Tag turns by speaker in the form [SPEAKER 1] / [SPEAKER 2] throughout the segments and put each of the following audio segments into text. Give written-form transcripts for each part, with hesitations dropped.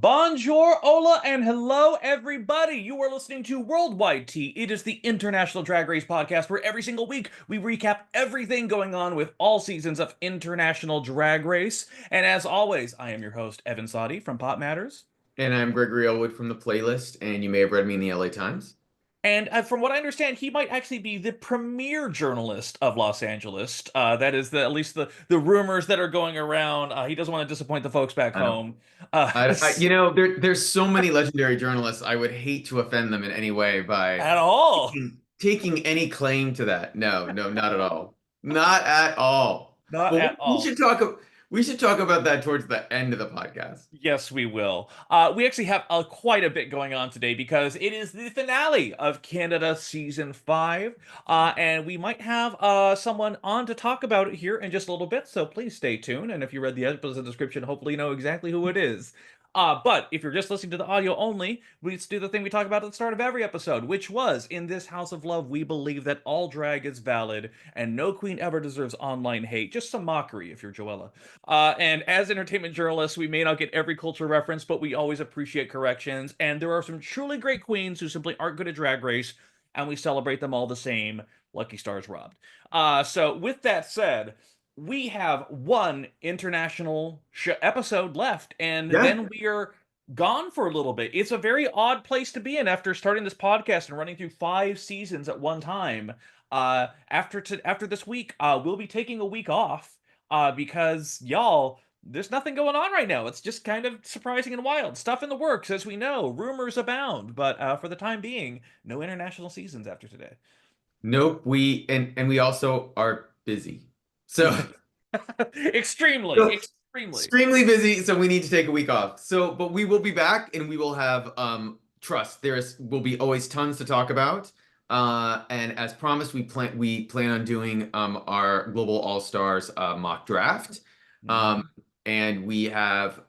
[SPEAKER 1] Bonjour, hola, and hello, everybody. You are listening to Worldwide Tea. It is the International Drag Race podcast where every single week we recap everything going on with all seasons of International Drag Race. And as always, I am your host, Evan Sawdey from Pop Matters.
[SPEAKER 2] And I'm Gregory Ellwood from the playlist, and you may have read me in the LA Times.
[SPEAKER 1] And from what I understand, he might actually be the premier journalist of Los Angeles. That is at least the rumors that are going around. He doesn't want to disappoint the folks back
[SPEAKER 2] I know.
[SPEAKER 1] home. Uh,
[SPEAKER 2] There's so many legendary journalists. I would hate to offend them in any way by
[SPEAKER 1] at all.
[SPEAKER 2] taking any claim to that. No, no, not at all. Not at all.
[SPEAKER 1] Not
[SPEAKER 2] But
[SPEAKER 1] at
[SPEAKER 2] we
[SPEAKER 1] all.
[SPEAKER 2] should talk about that towards the end of the podcast.
[SPEAKER 1] Yes, we will. We actually have quite a bit going on today because it is the finale of Canada Season 5. And we might have someone on to talk about it here in just a little bit, so please stay tuned. And if you read the episode description, hopefully you know exactly who it is. But if you're just listening to the audio only, we just do the thing we talk about at the start of every episode, which was, in this House of Love, we believe that all drag is valid and no queen ever deserves online hate. Just some mockery if you're Joella. And as entertainment journalists, we may not get every culture reference, but we always appreciate corrections. And there are some truly great queens who simply aren't good at Drag Race, and we celebrate them all the same. Lucky stars robbed. So, with that said, we have one international episode left, and
[SPEAKER 2] Yeah.
[SPEAKER 1] then we are gone for a little bit. It's a very odd place to be in after starting this podcast and running through 5 seasons at one time. After this week, we'll be taking a week off because y'all, there's nothing going on right now. It's just kind of surprising and wild. Stuff in the works, as we know. Rumors abound, but for the time being, no international seasons after today.
[SPEAKER 2] Nope. We we also are busy. So
[SPEAKER 1] Extremely,
[SPEAKER 2] so
[SPEAKER 1] extremely.
[SPEAKER 2] extremely busy, so we need to take a week off. But we will be back and we will have trust. There's will be always tons to talk about. And as promised, we plan on doing our Global All-Stars mock draft. Um
[SPEAKER 1] Mhm.
[SPEAKER 2] and we have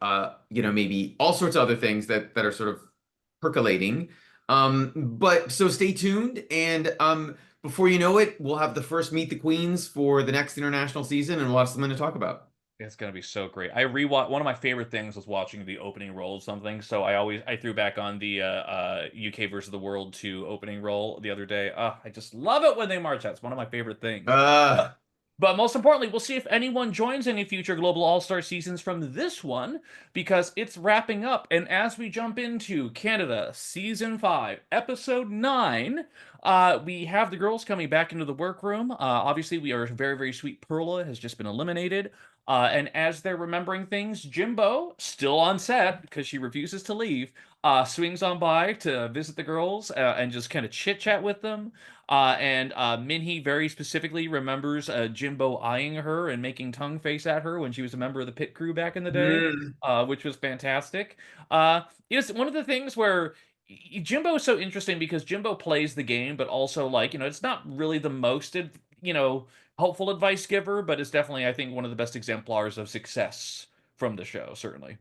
[SPEAKER 2] maybe all sorts of other things that are sort of percolating. But so stay tuned and before you know it, we'll have the first Meet the Queens for the next international season and we'll have something to talk about.
[SPEAKER 1] It's gonna be so great. I rewatch one of my favorite things was watching the opening roll of something. So I threw back on the UK versus the World 2 opening roll the other day. I just love it when they march out. It's one of my favorite things.
[SPEAKER 2] Uh
[SPEAKER 1] But most importantly, we'll see if anyone joins any future Global All-Star seasons from this one, because it's wrapping up. And as we jump into Canada Season 5, Episode 9, we have the girls coming back into the workroom. Obviously, we are very, very sweet Perla has just been eliminated. And as they're remembering things, Jimbo, still on set because she refuses to leave, swings on by to visit the girls and just kind of chit-chat with them. And Minhee very specifically remembers Jimbo eyeing her and making tongue face at her when she was a member of the pit crew back in the day,
[SPEAKER 2] hmm.
[SPEAKER 1] which was fantastic. It's one of the things where Jimbo is so interesting because Jimbo plays the game, but also it's not really the most, helpful advice giver, but it's definitely, I think, one of the best exemplars of success from the show, certainly.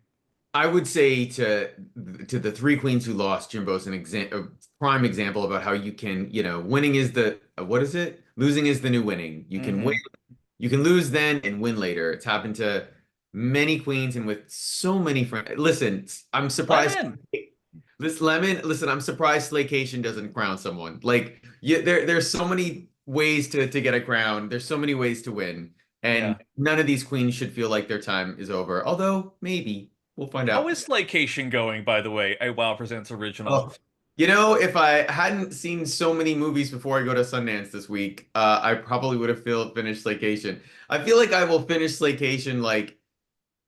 [SPEAKER 2] I would say to the three queens who lost, Jimbo's a prime example about how you can, winning is the what is it? Losing is the new winning. You can win,
[SPEAKER 1] Hmm.
[SPEAKER 2] you can lose then and win later. It's happened to many queens and with so many friends. Listen, I'm surprised.
[SPEAKER 1] Lemon!
[SPEAKER 2] This Lemon, listen, I'm surprised Slaycation doesn't crown someone. Like, there's so many ways to get a crown. There's so many ways to win,
[SPEAKER 1] Yeah.
[SPEAKER 2] and none of these queens should feel like their time is over. Although maybe we'll find
[SPEAKER 1] How
[SPEAKER 2] out.
[SPEAKER 1] is Slaycation going, by the way? A WoW Presents original.
[SPEAKER 2] Oh, if I hadn't seen so many movies before I go to Sundance this week, I probably would have finished Slaycation. I feel like I will finish Slaycation like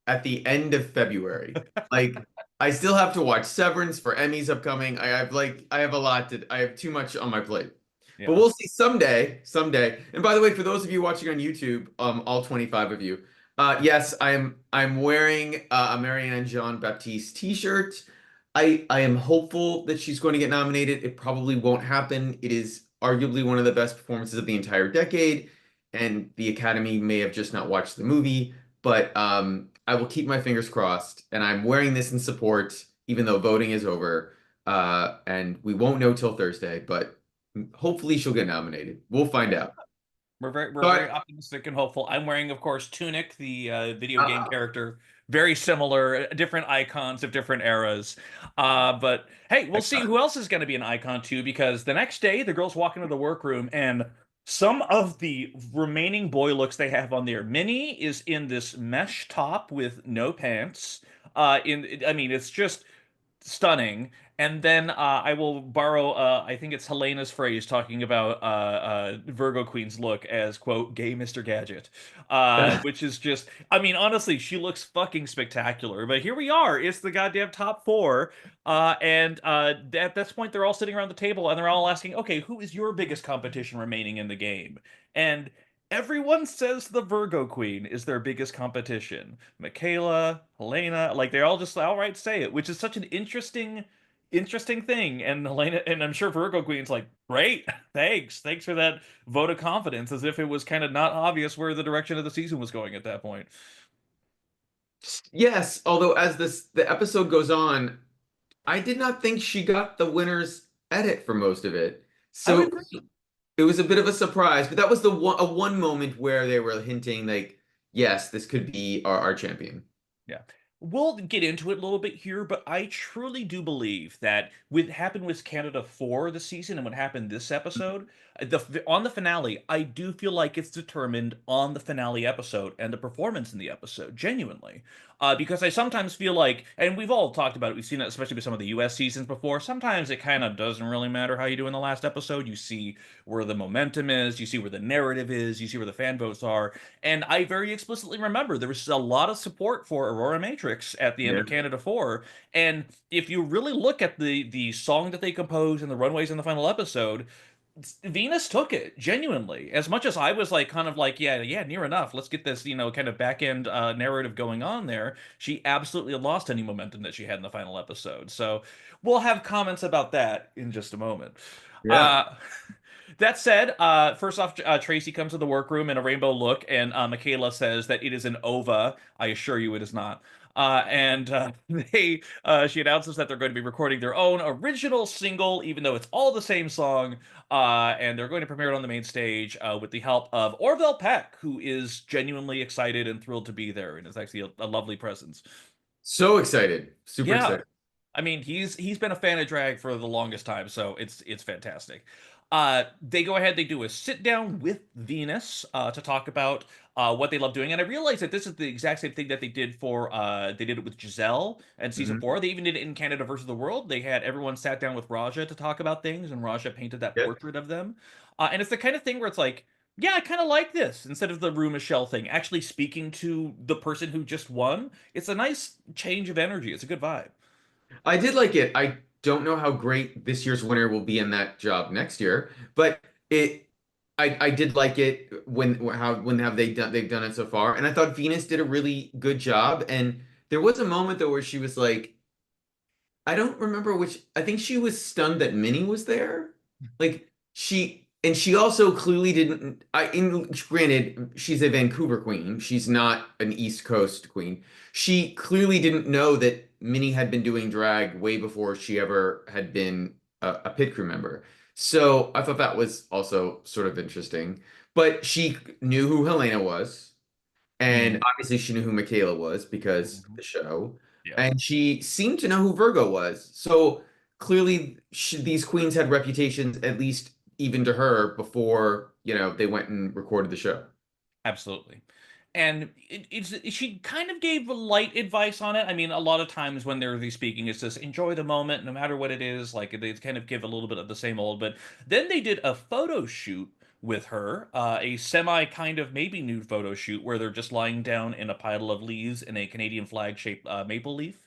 [SPEAKER 2] at the end of February. Like I still have to watch Severance for Emmys upcoming. I have too much on my plate. But
[SPEAKER 1] Yeah.
[SPEAKER 2] we'll see someday, someday. And by the way, for those of you watching on YouTube, all 25 of you, yes, I'm wearing a Marianne Jean Baptiste t-shirt. I am hopeful that she's going to get nominated. It probably won't happen. It is arguably one of the best performances of the entire decade, and the Academy may have just not watched the movie. But I will keep my fingers crossed, and I'm wearing this in support, even though voting is over. And we won't know till Thursday, but hopefully she'll get nominated. We'll find out.
[SPEAKER 1] We're very
[SPEAKER 2] But
[SPEAKER 1] optimistic and hopeful. I'm wearing, of course, Tunic, the video game
[SPEAKER 2] uh,
[SPEAKER 1] character. Very similar, different icons of different eras. But hey, we'll see who else is going to be an icon too, because the next day the girls walk into the workroom and some of the remaining boy looks they have on there. Minnie is in this mesh top with no pants. I mean, it's just stunning. And then I will borrow, I think it's Helena's phrase talking about Virgo Queen's look as, quote, gay Mr. Gadget, which is just, I mean, honestly, she looks fucking spectacular. But here we are. It's the goddamn top four. And at this point, they're all sitting around the table and they're all asking, okay, who is your biggest competition remaining in the game? And everyone says the Virgo Queen is their biggest competition. Makayla, Helena, like they're all just outright say it, which is such an interesting thing. And Helena, and I'm sure Virgo Queen's like, great, thanks for that vote of confidence, as if it was kind of not obvious where the direction of the season was going at that point.
[SPEAKER 2] yes, although as the episode goes on, I did not think she got the winner's edit for most of it.
[SPEAKER 1] I would
[SPEAKER 2] So
[SPEAKER 1] agree.
[SPEAKER 2] it was a bit of a surprise, but that was the one moment where they were hinting like, yes, this could be our champion.
[SPEAKER 1] Yeah. We'll get into it a little bit here, but I truly do believe that what happened with Canada for the season and what happened this episode, on the finale, I do feel like it's determined on the finale episode and the performance in the episode, genuinely. Because I sometimes feel like, and we've all talked about it, we've seen it especially with some of the US seasons before, sometimes it kind of doesn't really matter how you do in the last episode. You see where the momentum is, you see where the narrative is, you see where the fan votes are, and I very explicitly remember there was a lot of support for Aurora Matrix at the end
[SPEAKER 2] Yeah.
[SPEAKER 1] of Canada 4. And if you really look at the song that they composed and the runways in the final episode, Venus took it genuinely. As much as I was like, kind of like, yeah, near enough. Let's get this, kind of back end narrative going on there. She absolutely lost any momentum that she had in the final episode. So we'll have comments about that in just a moment.
[SPEAKER 2] Yeah.
[SPEAKER 1] Uh, that said, first off, Tracy comes to the workroom in a rainbow look, and Makayla says that it is an ova. I assure you, it is not. And she announces that they're going to be recording their own original single, even though it's all the same song. And they're going to premiere it on the main stage with the help of Orville Peck, who is genuinely excited and thrilled to be there, and is actually a lovely presence.
[SPEAKER 2] So excited. Super
[SPEAKER 1] Yeah,
[SPEAKER 2] excited.
[SPEAKER 1] I mean, he's been a fan of drag for the longest time, so it's fantastic. They go ahead, they do a sit down with Venus to talk about what they love doing, and I realize that this is the exact same thing that they did it with Giselle and season
[SPEAKER 2] Hmm.
[SPEAKER 1] 4. They even did it in Canada versus the World. They had everyone sat down with Raja to talk about things, and Raja painted that
[SPEAKER 2] Yeah.
[SPEAKER 1] portrait of them. And it's the kind of thing where it's like, yeah, I kind of like this instead of the Rue Michelle thing. Actually speaking to the person who just won, it's a nice change of energy. It's a good vibe.
[SPEAKER 2] I did like it. I don't know how great this year's winner will be in that job next year, but I did like it when have they've done it so far, and I thought Venus did a really good job. And there was a moment though where she was like, I don't remember which. I think she was stunned that Minnie was there. Like she also clearly didn't. Granted, she's a Vancouver queen. She's not an East Coast queen. She clearly didn't know that Minnie had been doing drag way before she ever had been a pit crew member. So I thought that was also sort of interesting. But she knew who Helena was. And
[SPEAKER 1] Mhm.
[SPEAKER 2] obviously, she knew who Makayla was because of
[SPEAKER 1] Mhm.
[SPEAKER 2] the show.
[SPEAKER 1] Yeah,
[SPEAKER 2] And she seemed to know who Virgo was. So clearly, these queens had reputations, at least even to her, before, they went and recorded the show.
[SPEAKER 1] absolutely. And she kind of gave light advice on it. I mean, a lot of times when they're speaking, it's just enjoy the moment, no matter what it is. Like they kind of give a little bit of the same old. But then they did a photo shoot with her, a semi kind of maybe nude photo shoot where they're just lying down in a pile of leaves in a Canadian flag shaped maple leaf.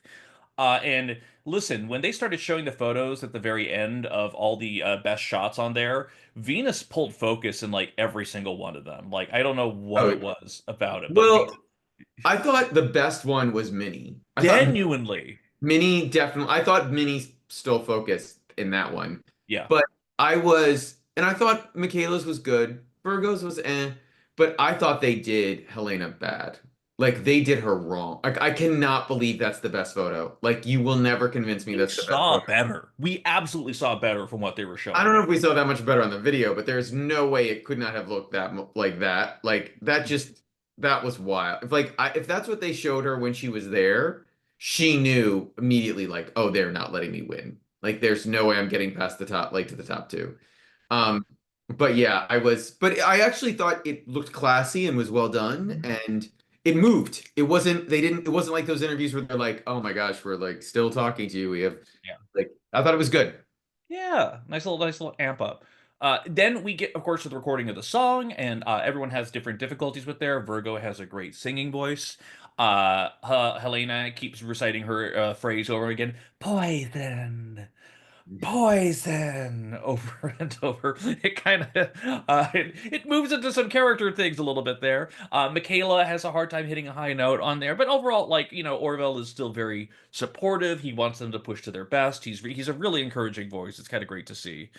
[SPEAKER 1] And listen, when they started showing the photos at the very end of all the best shots on there, Venus pulled focus in like every single one of them. Like I don't know what
[SPEAKER 2] Oh,
[SPEAKER 1] it was about it, but
[SPEAKER 2] well, I thought the best one was Minnie. I thought
[SPEAKER 1] genuinely,
[SPEAKER 2] Minnie definitely, I thought Minnie stole focus in that one.
[SPEAKER 1] yeah.
[SPEAKER 2] But and I thought Michaela's was good. Virgo's was eh. But I thought they did Helena bad. Like they did her wrong. Like I cannot believe that's the best photo. Like you will never convince me
[SPEAKER 1] We
[SPEAKER 2] that's the best
[SPEAKER 1] saw
[SPEAKER 2] photo.
[SPEAKER 1] better. We absolutely saw better from what they were
[SPEAKER 2] I don't
[SPEAKER 1] showing.
[SPEAKER 2] know if we saw that much better on the video, but there's no way it could not have looked like that. Like that just that was wild. If that's what they showed her when she was there, she knew immediately like, oh, they're not letting me win. Like there's no way I'm getting past the top, like to the top two. Um, but yeah, but I actually thought it looked classy and was well done and it moved. It wasn't like those interviews where they're like, oh my gosh, we're like still talking to you. We have
[SPEAKER 1] Yeah.
[SPEAKER 2] like I thought it was good.
[SPEAKER 1] Yeah, nice little amp up. Then we get, of course, to the recording of the song, and everyone has different difficulties with there. Virgo has a great singing voice. Helena keeps reciting her phrase over again, poison, poison, over and over. It kind of it moves into some character things a little bit there. Makayla has a hard time hitting a high note on there, but overall, like, Orville is still very supportive. He wants them to push to their best. He's a really encouraging voice. It's kind of great to see.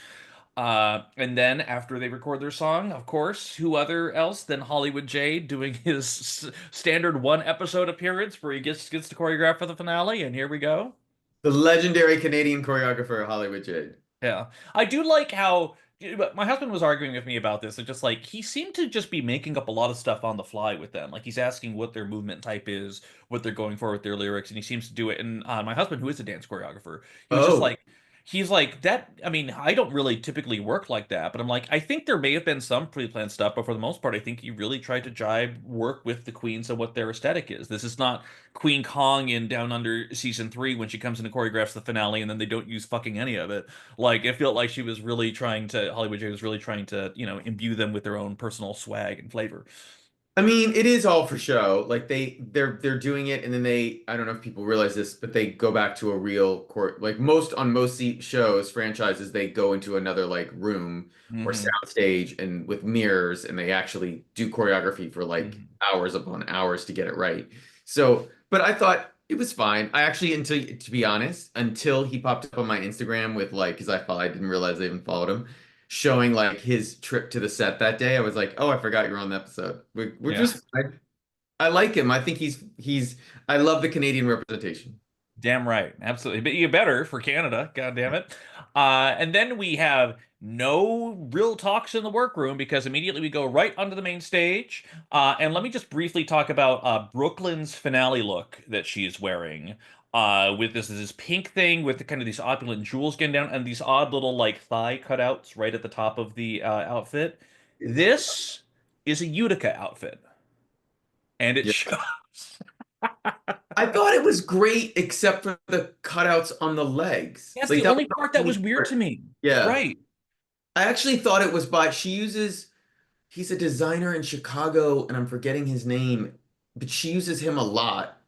[SPEAKER 1] And then after they record their song, of course, who other else than Hollywood J doing his standard one episode appearance where he gets to choreograph for the finale, and here we go.
[SPEAKER 2] The legendary Canadian choreographer Hollywood Jade.
[SPEAKER 1] Yeah. I do like how but my husband was arguing with me about this, and just like he seemed to just be making up a lot of stuff on the fly with them. Like he's asking what their movement type is, what they're going for with their lyrics, and he seems to do it. And my husband, who is a dance choreographer, he was just
[SPEAKER 2] Oh,
[SPEAKER 1] like, he's like that. I mean, I don't really typically work like that, but I'm like, I think there may have been some pre-planned stuff, but for the most part, I think he really tried to jibe work with the queens and what their aesthetic is. This is not Queen Kong in Down Under season 3 when she comes in and choreographs the finale, and then they don't use fucking any of it. Like it felt like she was really trying to Hollywood J was really trying to, imbue them with their own personal swag and flavor.
[SPEAKER 2] I mean, it is all for show. Like they're doing it, and then I don't know if people realize this, but they go back to a real court. Like most shows, franchises, they go into another like room or
[SPEAKER 1] Hmm.
[SPEAKER 2] sound stage and with mirrors, and they actually do choreography for like
[SPEAKER 1] Hmm.
[SPEAKER 2] hours upon hours to get it right. So, but I thought it was fine. I actually, until to be honest, until he popped up on my Instagram with like, because I didn't realize I even followed him showing like his trip to the set that day. I was like, oh, I forgot you're on the episode. We're
[SPEAKER 1] Yeah.
[SPEAKER 2] just I like him. I think he's I love the Canadian representation.
[SPEAKER 1] Damn right. Absolutely. But you better for Canada. God damn it. And then we have no real talks in the workroom because immediately we go right onto the main stage. And let me just briefly talk about Brooklyn's finale look that she is wearing. With this pink thing with the kind of these opulent jewels getting down and these odd little like thigh cutouts right at the top of the outfit. This is a Utica outfit, and it
[SPEAKER 2] Yeah.
[SPEAKER 1] shows.
[SPEAKER 2] I thought it was great except for the cutouts on the legs.
[SPEAKER 1] That's
[SPEAKER 2] Like
[SPEAKER 1] the
[SPEAKER 2] that
[SPEAKER 1] only
[SPEAKER 2] was
[SPEAKER 1] part
[SPEAKER 2] the
[SPEAKER 1] that
[SPEAKER 2] only
[SPEAKER 1] was weird to
[SPEAKER 2] part.
[SPEAKER 1] me.
[SPEAKER 2] Yeah.
[SPEAKER 1] Right.
[SPEAKER 2] I actually thought it was by she uses he's a designer in Chicago and I'm forgetting his name, but she uses him a lot.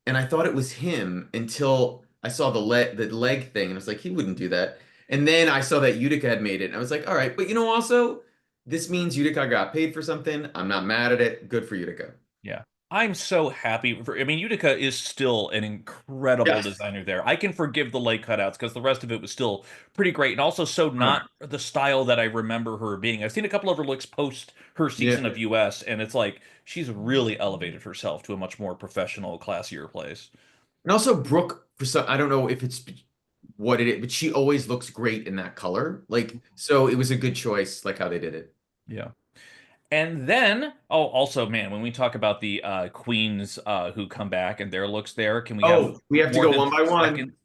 [SPEAKER 2] And I thought it was him until I saw the leg thing and I was like, he wouldn't do that. And then I saw that Utica had made it and I was like, all right, but also this means Utica got paid for something. I'm not mad at it. Good for Utica.
[SPEAKER 1] Yeah. I'm so happy for, I mean, Utica is still an incredible
[SPEAKER 2] Yes.
[SPEAKER 1] designer there. I can forgive the late cutouts because the rest of it was still pretty great and also so not the style that I remember her being. I've seen a couple of her looks post her
[SPEAKER 2] Yeah.
[SPEAKER 1] season of US, and it's like she's really elevated herself to a much more professional, classier place.
[SPEAKER 2] And also Brooke, for some, I don't know if it's what it is, but she always looks great in that color. Like, so it was a good choice, like how they did it.
[SPEAKER 1] Yeah. And then, oh, also, man, when we talk about the queens who come back and their looks there, can we have
[SPEAKER 2] Oh, we have to
[SPEAKER 1] more
[SPEAKER 2] go
[SPEAKER 1] than
[SPEAKER 2] one by one.
[SPEAKER 1] 3 seconds?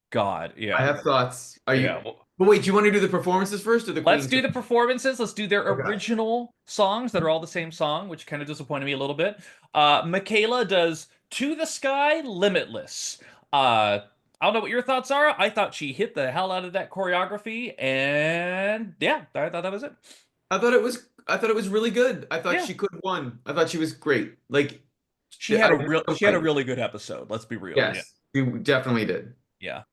[SPEAKER 1] God,
[SPEAKER 2] I
[SPEAKER 1] yeah.
[SPEAKER 2] have thoughts. Are
[SPEAKER 1] Yeah.
[SPEAKER 2] you,
[SPEAKER 1] Well,
[SPEAKER 2] but wait, do you want to do the performances first or the
[SPEAKER 1] let's
[SPEAKER 2] Queens
[SPEAKER 1] do
[SPEAKER 2] first?
[SPEAKER 1] the performances. Let's do their
[SPEAKER 2] Okay.
[SPEAKER 1] original songs that are all the same song, which kind of disappointed me a little bit. Makayla does To the Sky, Limitless. I don't know what your thoughts are. I thought she hit the hell out of that choreography, and yeah, I thought that was it.
[SPEAKER 2] I thought it was really good. I thought
[SPEAKER 1] Yeah,
[SPEAKER 2] she could have won. I thought she was great. Like, I have no
[SPEAKER 1] she had a
[SPEAKER 2] complaints.
[SPEAKER 1] really good episode. Let's be real. Yeah.
[SPEAKER 2] Yes, you definitely did.
[SPEAKER 1] Yeah.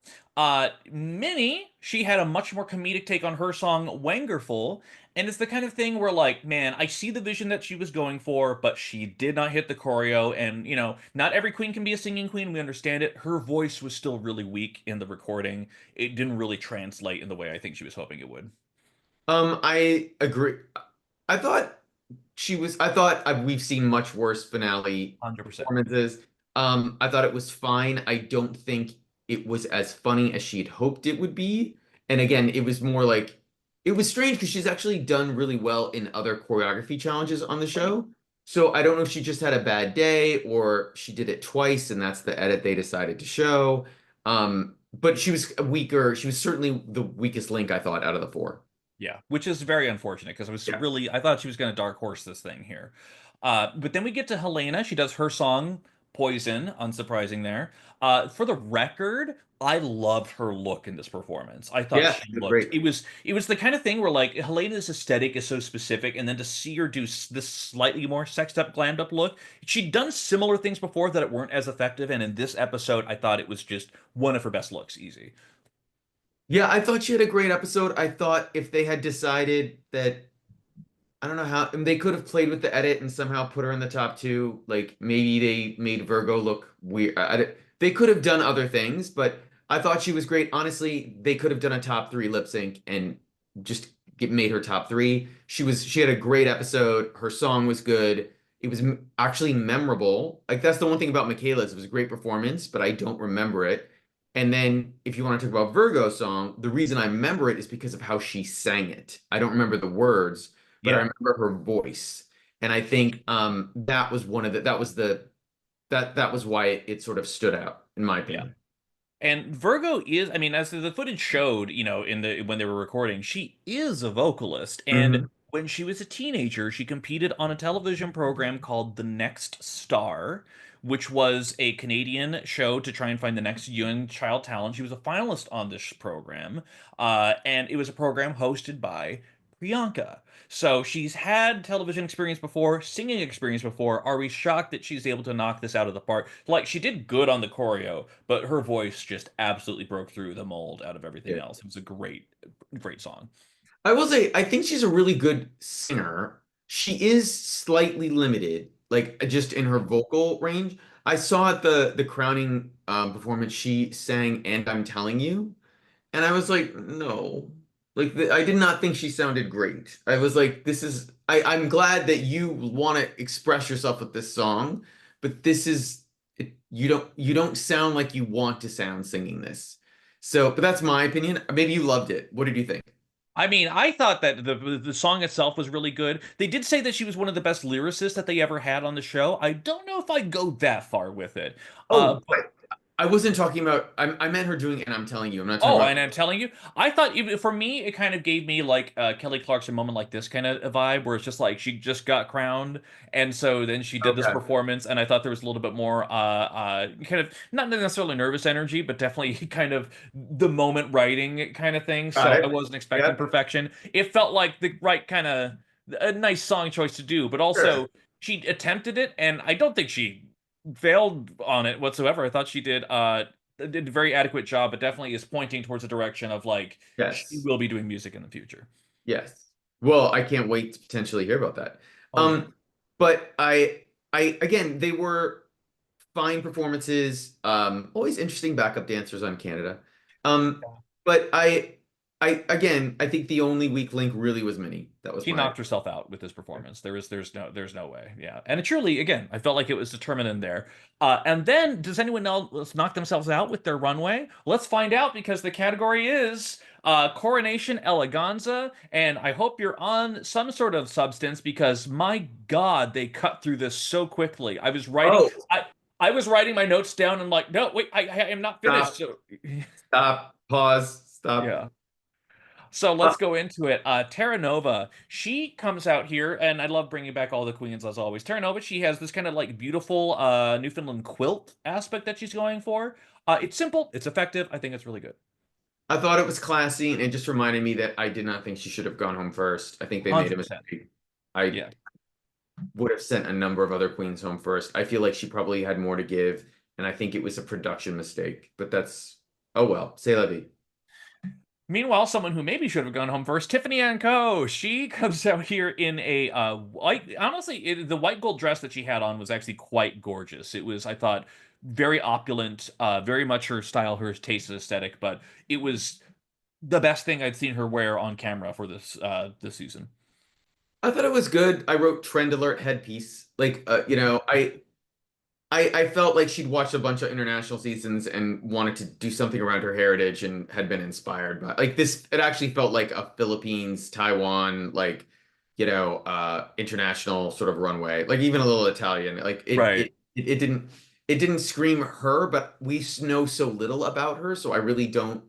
[SPEAKER 1] Minnie, she had a much more comedic take on her song Wangerful, and it's the kind of thing where like, man, I see the vision that she was going for, but she did not hit the choreo, and not every queen can be a singing queen, we understand it. Her voice was still really weak in the recording. It didn't really translate in the way I think she was hoping it would.
[SPEAKER 2] I agree. I thought I thought we've seen much worse finale
[SPEAKER 1] 100%.
[SPEAKER 2] performances. I thought it was fine. I don't think it was as funny as she'd hoped it would be. And again, it was more like it was strange because she's actually done really well in other choreography challenges on the
[SPEAKER 1] Right.
[SPEAKER 2] show. So I don't know if she just had a bad day or she did it twice and that's the edit they decided to show. But she was weaker. She was certainly the weakest link, I thought, out of the four.
[SPEAKER 1] Yeah, which is very unfortunate because
[SPEAKER 2] Yeah.
[SPEAKER 1] I thought she was going to dark horse this thing here. But then we get to Helena. She does her song Poison, unsurprising there. For the record, I loved her look in this performance. I thought
[SPEAKER 2] Yeah,
[SPEAKER 1] she
[SPEAKER 2] it was
[SPEAKER 1] looked
[SPEAKER 2] great.
[SPEAKER 1] it was the kind of thing where like Helena's aesthetic is so specific, and then to see her do this slightly more sexed up, glammed up look, she'd done similar things before that it weren't as effective, and in this episode, I thought it was just one of her best looks, easy.
[SPEAKER 2] Yeah, I thought she had a great episode. I thought if they had decided that, I don't know how, and they could have played with the edit and somehow put her in the top two. Like maybe they made Virgo look weird. They could have done other things, but I thought she was great. Honestly, they could have done a top three lip sync and just made her top three. She had a great episode. Her song was good. It was actually memorable. Like that's the one thing about Makayla's. It was a great performance, but I don't remember it. And then if you want to talk about Virgo's song, the reason I remember it is because of how she sang it. I don't remember the words, but I
[SPEAKER 1] Yeah.
[SPEAKER 2] remember her voice. And I think that was one of the that was the that was why it sort of stood out, in my
[SPEAKER 1] Yeah.
[SPEAKER 2] opinion.
[SPEAKER 1] And Virgo is, I mean, as the footage showed, in the when they were recording, she is a vocalist. And
[SPEAKER 2] Hmm.
[SPEAKER 1] when she was a teenager, she competed on a television program called The Next Star, which was a Canadian show to try and find the next young child talent. She was a finalist on this program, and it was a program hosted by Priyanka. So she's had television experience before, singing experience before. Are we shocked that she's able to knock this out of the park? Like, she did good on the choreo, but her voice just absolutely broke through the mold out of everything
[SPEAKER 2] Yeah.
[SPEAKER 1] else. It was a great, great song.
[SPEAKER 2] I will say, I think she's a really good singer. She is slightly limited, like just in her vocal range. I saw at the crowning performance, she sang "And I'm Telling You," and I was like, no, like I did not think she sounded great. I was like, this is I'm glad that you want to express yourself with this song, but this is you don't sound like you want to sound singing this. So, but that's my opinion. Maybe you loved it. What did you think?
[SPEAKER 1] I mean, I thought that the song itself was really good. They did say that she was one of the best lyricists that they ever had on the show. I don't know if I'd go that far with it.
[SPEAKER 2] Oh,
[SPEAKER 1] But
[SPEAKER 2] I wasn't talking about. I meant her doing, and I'm telling you, I'm not talking
[SPEAKER 1] oh,
[SPEAKER 2] about.
[SPEAKER 1] and I'm telling you, I thought even for me, it kind of gave me like Kelly Clarkson moment like this kind of a vibe, where it's just like she just got crowned, and so then she did this
[SPEAKER 2] Okay,
[SPEAKER 1] performance, and I thought there was a little bit more kind of not necessarily nervous energy, but definitely kind of the moment writing kind of thing.
[SPEAKER 2] got
[SPEAKER 1] So I
[SPEAKER 2] it.
[SPEAKER 1] wasn't expecting
[SPEAKER 2] Yeah,
[SPEAKER 1] perfection. It felt like the right kind of a nice song choice to do, but
[SPEAKER 2] sure.
[SPEAKER 1] also she attempted it, and I don't think she failed on it whatsoever. I thought she did a very adequate job, but definitely is pointing towards a direction of like she
[SPEAKER 2] Yes,
[SPEAKER 1] will be doing music in the future.
[SPEAKER 2] yes. Well, I can't wait to potentially hear about that.
[SPEAKER 1] Oh yeah.
[SPEAKER 2] Um, but I again, they were fine performances. Always interesting backup dancers on Canada. Um, but again, I think the only weak link really was Minnie. That was
[SPEAKER 1] She
[SPEAKER 2] my.
[SPEAKER 1] knocked herself out with this performance. There's no way. Yeah. And it truly, again, I felt like it was determined in there. And then does anyone else knock themselves out with their runway? Let's find out because the category is Coronation Eleganza. And I hope you're on some sort of substance because my God, they cut through this so quickly.
[SPEAKER 2] Oh,
[SPEAKER 1] I was writing my notes down and like, no, wait, I am not finished.
[SPEAKER 2] stop,
[SPEAKER 1] So
[SPEAKER 2] stop, pause, stop.
[SPEAKER 1] yeah. So
[SPEAKER 2] Uh,
[SPEAKER 1] let's go into it. Terra Nova, she comes out here, and I love bringing back all the queens as always. Terra Nova, she has this kind of like beautiful Newfoundland quilt aspect that she's going for. It's simple, it's effective. I think it's really good.
[SPEAKER 2] I thought it was classy, and it just reminded me that I did not think she should have gone home first. I think they made a
[SPEAKER 1] 100%.
[SPEAKER 2] mistake. I
[SPEAKER 1] Yeah.
[SPEAKER 2] would have sent a number of other queens home first. I feel like she probably had more to give, and I think it was a production mistake. But that's oh well, c'est la vie.
[SPEAKER 1] Meanwhile, someone who maybe should have gone home first, Tiffany and Co. She comes out here in a white. Honestly, the white gold dress that she had on was actually quite gorgeous. It was, I thought, very opulent, very much her style, her taste, aesthetic. But it was the best thing I'd seen her wear on camera for this season.
[SPEAKER 2] I thought it was good. I wrote trend alert headpiece. Like, I felt like she'd watched a bunch of international seasons and wanted to do something around her heritage and had been inspired by like this. It actually felt like a Philippines, Taiwan, like, international sort of runway, like even a little Italian. Like
[SPEAKER 1] Right.
[SPEAKER 2] it didn't scream her, but we know so little about her, so I really don't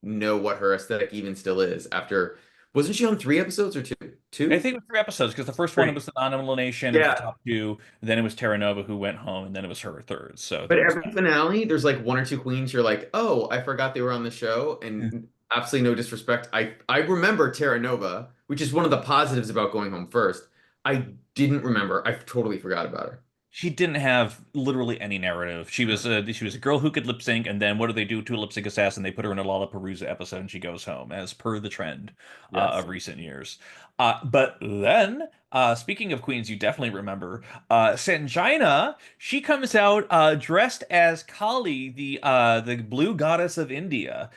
[SPEAKER 2] know what her aesthetic even still is after. Wasn't she on 3 episodes or two?
[SPEAKER 1] I
[SPEAKER 2] Two?
[SPEAKER 1] think it was 3 episodes because the first one it
[SPEAKER 2] Three.
[SPEAKER 1] was the non-elimination, it was the
[SPEAKER 2] Yeah.
[SPEAKER 1] top two, then it was Terra Nova who went home, and then it was her third. So
[SPEAKER 2] But
[SPEAKER 1] there was
[SPEAKER 2] every finale, there's like one or two queens you're like, oh, I forgot they were on the show.
[SPEAKER 1] that.
[SPEAKER 2] And absolutely no disrespect. I remember Terra Nova, which is one of the positives about going home first. I didn't remember. I totally forgot about her.
[SPEAKER 1] She didn't have literally any narrative. She was a girl who could lip sync, and then what do they do to a lip sync assassin? They put her in a Lollapalooza episode, and she goes home, as per the trend
[SPEAKER 2] Yes.
[SPEAKER 1] of recent years. But then, speaking of queens, you definitely remember Sanjina. She comes out dressed as Kali, the blue goddess of India,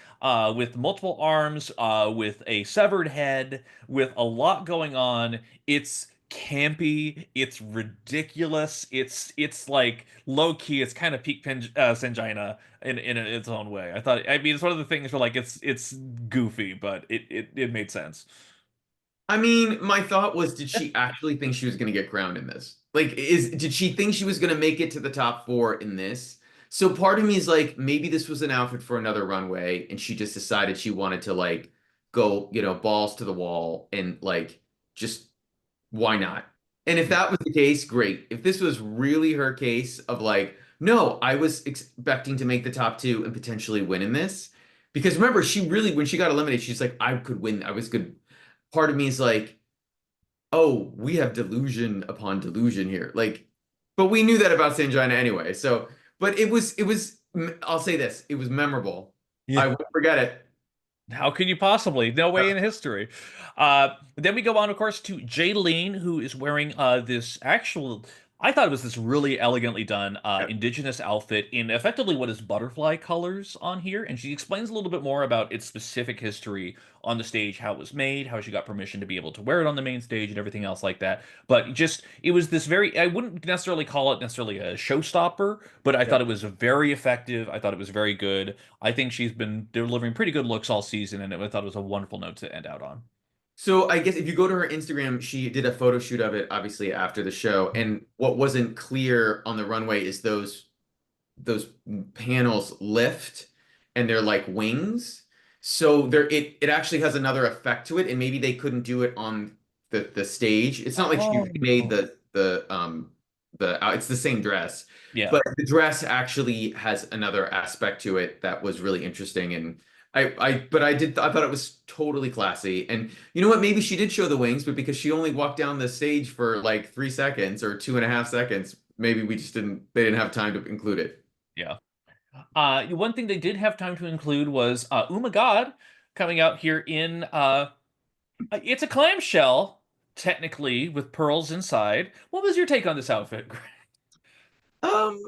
[SPEAKER 1] with multiple arms, with a severed head, with a lot going on. It's campy, it's ridiculous, it's like low key, it's kind of peak Sanjina in its own way. I mean, it's one of the things where like it's goofy, but it made sense.
[SPEAKER 2] I mean, my thought was, did she actually think she was going to get crowned in this? Like, did she think she was going to make it to the top four in this? So part of me is like, maybe this was an outfit for another runway, and she just decided she wanted to like go, balls to the wall and like just why not? And if that was the case, great. If this was really her case of like, no, I was expecting to make the top two and potentially win in this. Because remember, she really, when she got eliminated, she's like, I could win. I was good. Part of me is like, oh, we have delusion upon delusion here. Like, but we knew that about Sanjina anyway. So, but I'll say this, it was memorable. I
[SPEAKER 1] Yeah.
[SPEAKER 2] won't forget it.
[SPEAKER 1] How could you possibly? No way in history. Then we go on, of course, to Jaylene, who is wearing this actual. I thought it was this really elegantly done
[SPEAKER 2] Yeah.
[SPEAKER 1] indigenous outfit in effectively what is butterfly colors on here, and she explains a little bit more about its specific history on the stage, how it was made, how she got permission to be able to wear it on the main stage, and everything else like that. But just it was this very. I wouldn't necessarily call it necessarily a showstopper, but I
[SPEAKER 2] Yeah.
[SPEAKER 1] thought it was very effective. I thought it was very good. I think she's been delivering pretty good looks all season, and I thought it was a wonderful note to end out on.
[SPEAKER 2] So I guess if you go to her Instagram, she did a photo shoot of it, obviously after the show. And what wasn't clear on the runway is those panels lift and they're like wings. So it actually has another effect to it, and maybe they couldn't do it on the stage. It's not like she
[SPEAKER 1] Oh,
[SPEAKER 2] remade the it's the same dress,
[SPEAKER 1] yeah.
[SPEAKER 2] but the dress actually has another aspect to it that was really interesting. And I thought it was totally classy. And you know what? Maybe she did show the wings, but because she only walked down the stage for like 3 seconds or 2.5 seconds, maybe they didn't have time to include it.
[SPEAKER 1] Yeah. One thing they did have time to include was Oh My God coming out here in it's a clamshell, technically, with pearls inside. What was your take on this outfit, Greg?
[SPEAKER 2] Um,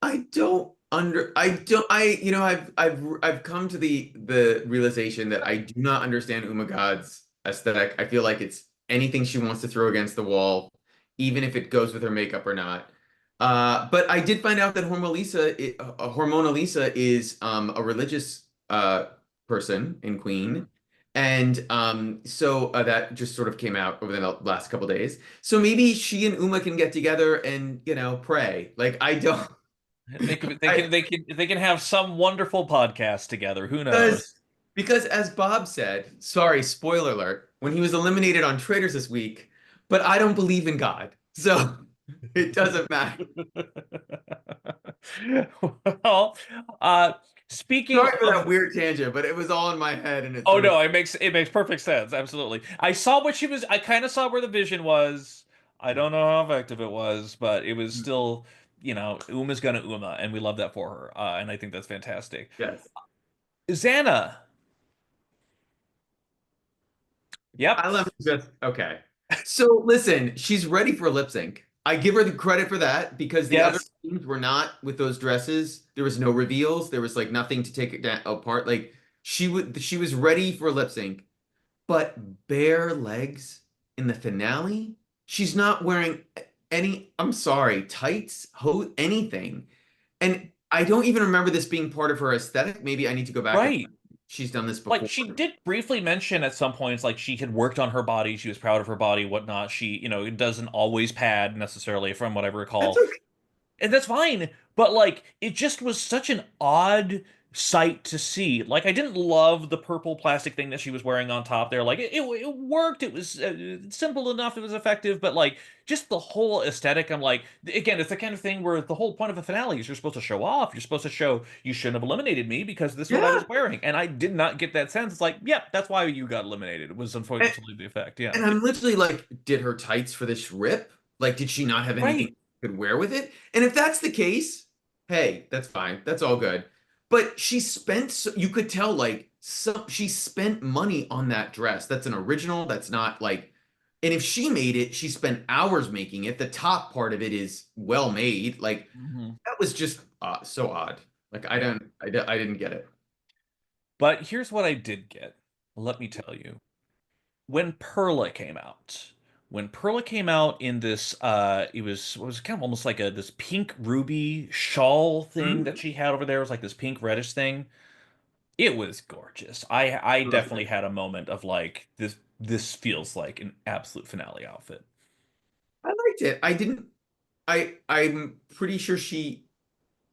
[SPEAKER 2] I don't I've come to the realization that I do not understand Umagad's aesthetic. I feel like it's anything she wants to throw against the wall, even if it goes with her makeup or not. But I did find out that Hormona Lisa is a religious person in Queen. And so that just sort of came out over the last couple days. So maybe she and Uma can get together and, pray. Like I don't
[SPEAKER 1] They can they
[SPEAKER 2] I
[SPEAKER 1] can they can they can have some wonderful podcast together. Who knows?
[SPEAKER 2] because because as Bob said, sorry, spoiler alert, when he was eliminated on Traders this week, but I don't believe in God. So it doesn't matter.
[SPEAKER 1] Well, speaking
[SPEAKER 2] Sorry for
[SPEAKER 1] of
[SPEAKER 2] that weird tangent, but it was all in my head and it
[SPEAKER 1] oh
[SPEAKER 2] sort of
[SPEAKER 1] no, it makes perfect sense. Absolutely. I kind of saw where the vision was. I don't know how effective it was, but it was still, Uma's gonna Uma, and we love that for her. And I think that's fantastic.
[SPEAKER 2] yes.
[SPEAKER 1] Xana. Yep.
[SPEAKER 2] I love just okay. So listen, she's ready for lip sync. I give her the credit for that because the other
[SPEAKER 1] Yes.
[SPEAKER 2] teams were not with those dresses. There was no reveals. There was like nothing to take it down, apart. Like she was ready for lip sync, but bare legs in the finale, she's not wearing any, I'm sorry, tights, anything. And I don't even remember this being part of her aesthetic. Maybe I need to go back and
[SPEAKER 1] Right.
[SPEAKER 2] she's done this
[SPEAKER 1] Like
[SPEAKER 2] before.
[SPEAKER 1] she did briefly mention at some points, like she had worked on her body, she was proud of her body, whatnot. She, it doesn't always pad necessarily, from what I
[SPEAKER 2] That's
[SPEAKER 1] recall.
[SPEAKER 2] okay.
[SPEAKER 1] And that's fine, but like it just was such an odd sight to see. Like I didn't love the purple plastic thing that she was wearing on top there. Like it worked. It was simple enough. It was effective, but like just the whole aesthetic. I'm like, again, it's the kind of thing where the whole point of a finale is you're supposed to show off. You're supposed to show you shouldn't have eliminated me because this is what I
[SPEAKER 2] Yeah.
[SPEAKER 1] was wearing, and I did not get that sense. It's like, yeah, that's why you got eliminated. It was
[SPEAKER 2] And,
[SPEAKER 1] unfortunately the effect. Yeah,
[SPEAKER 2] and I'm literally like, did her tights for this rip? Like, did she not have anything
[SPEAKER 1] right.
[SPEAKER 2] she could wear with it? And if that's the case, hey, that's fine. That's all good. But she spent, you could tell, like, she spent money on that dress. That's an original. That's not like, and if she made it, she spent hours making it. The top part of it is well made. Like,
[SPEAKER 1] Mhm.
[SPEAKER 2] that was just so odd. Like,
[SPEAKER 1] Yeah.
[SPEAKER 2] I didn't get it.
[SPEAKER 1] But here's what I did get. Let me tell you. When Perla came out, in this it was what was kind of almost like a this pink ruby shawl thing that
[SPEAKER 2] Hmm?
[SPEAKER 1] she had over there. It was like this pink reddish thing. It was gorgeous. I
[SPEAKER 2] Loved
[SPEAKER 1] definitely
[SPEAKER 2] it.
[SPEAKER 1] had a moment of like this feels like an absolute finale outfit.
[SPEAKER 2] I liked it. I didn't. I'm pretty sure she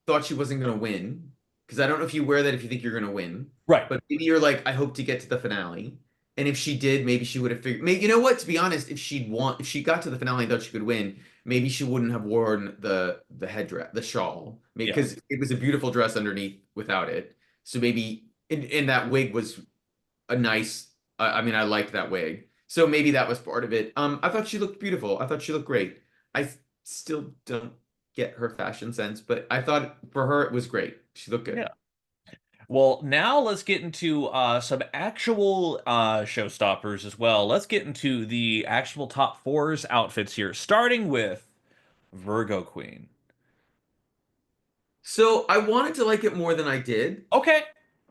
[SPEAKER 2] thought she wasn't going to win because I don't know if you wear that if you think you're going to win,
[SPEAKER 1] Right.
[SPEAKER 2] but maybe you're like, I hope to get to the finale. And if she did, maybe she would have figured. Maybe, you know what? To be honest, if she got to the finale and thought she could win, maybe she wouldn't have worn the headdress, the shawl, maybe
[SPEAKER 1] Yeah.
[SPEAKER 2] because it was a beautiful dress underneath without it. So maybe, and that wig was a nice. I mean, I liked that wig. So maybe that was part of it. I thought she looked beautiful. I thought she looked great. I still don't get her fashion sense, but I thought for her it was great. She looked good.
[SPEAKER 1] Yeah. Well, now let's get into some actual showstoppers as well. Let's get into the actual top fours outfits here, starting with Virgo Queen.
[SPEAKER 2] So I wanted to like it more than I did.
[SPEAKER 1] Okay.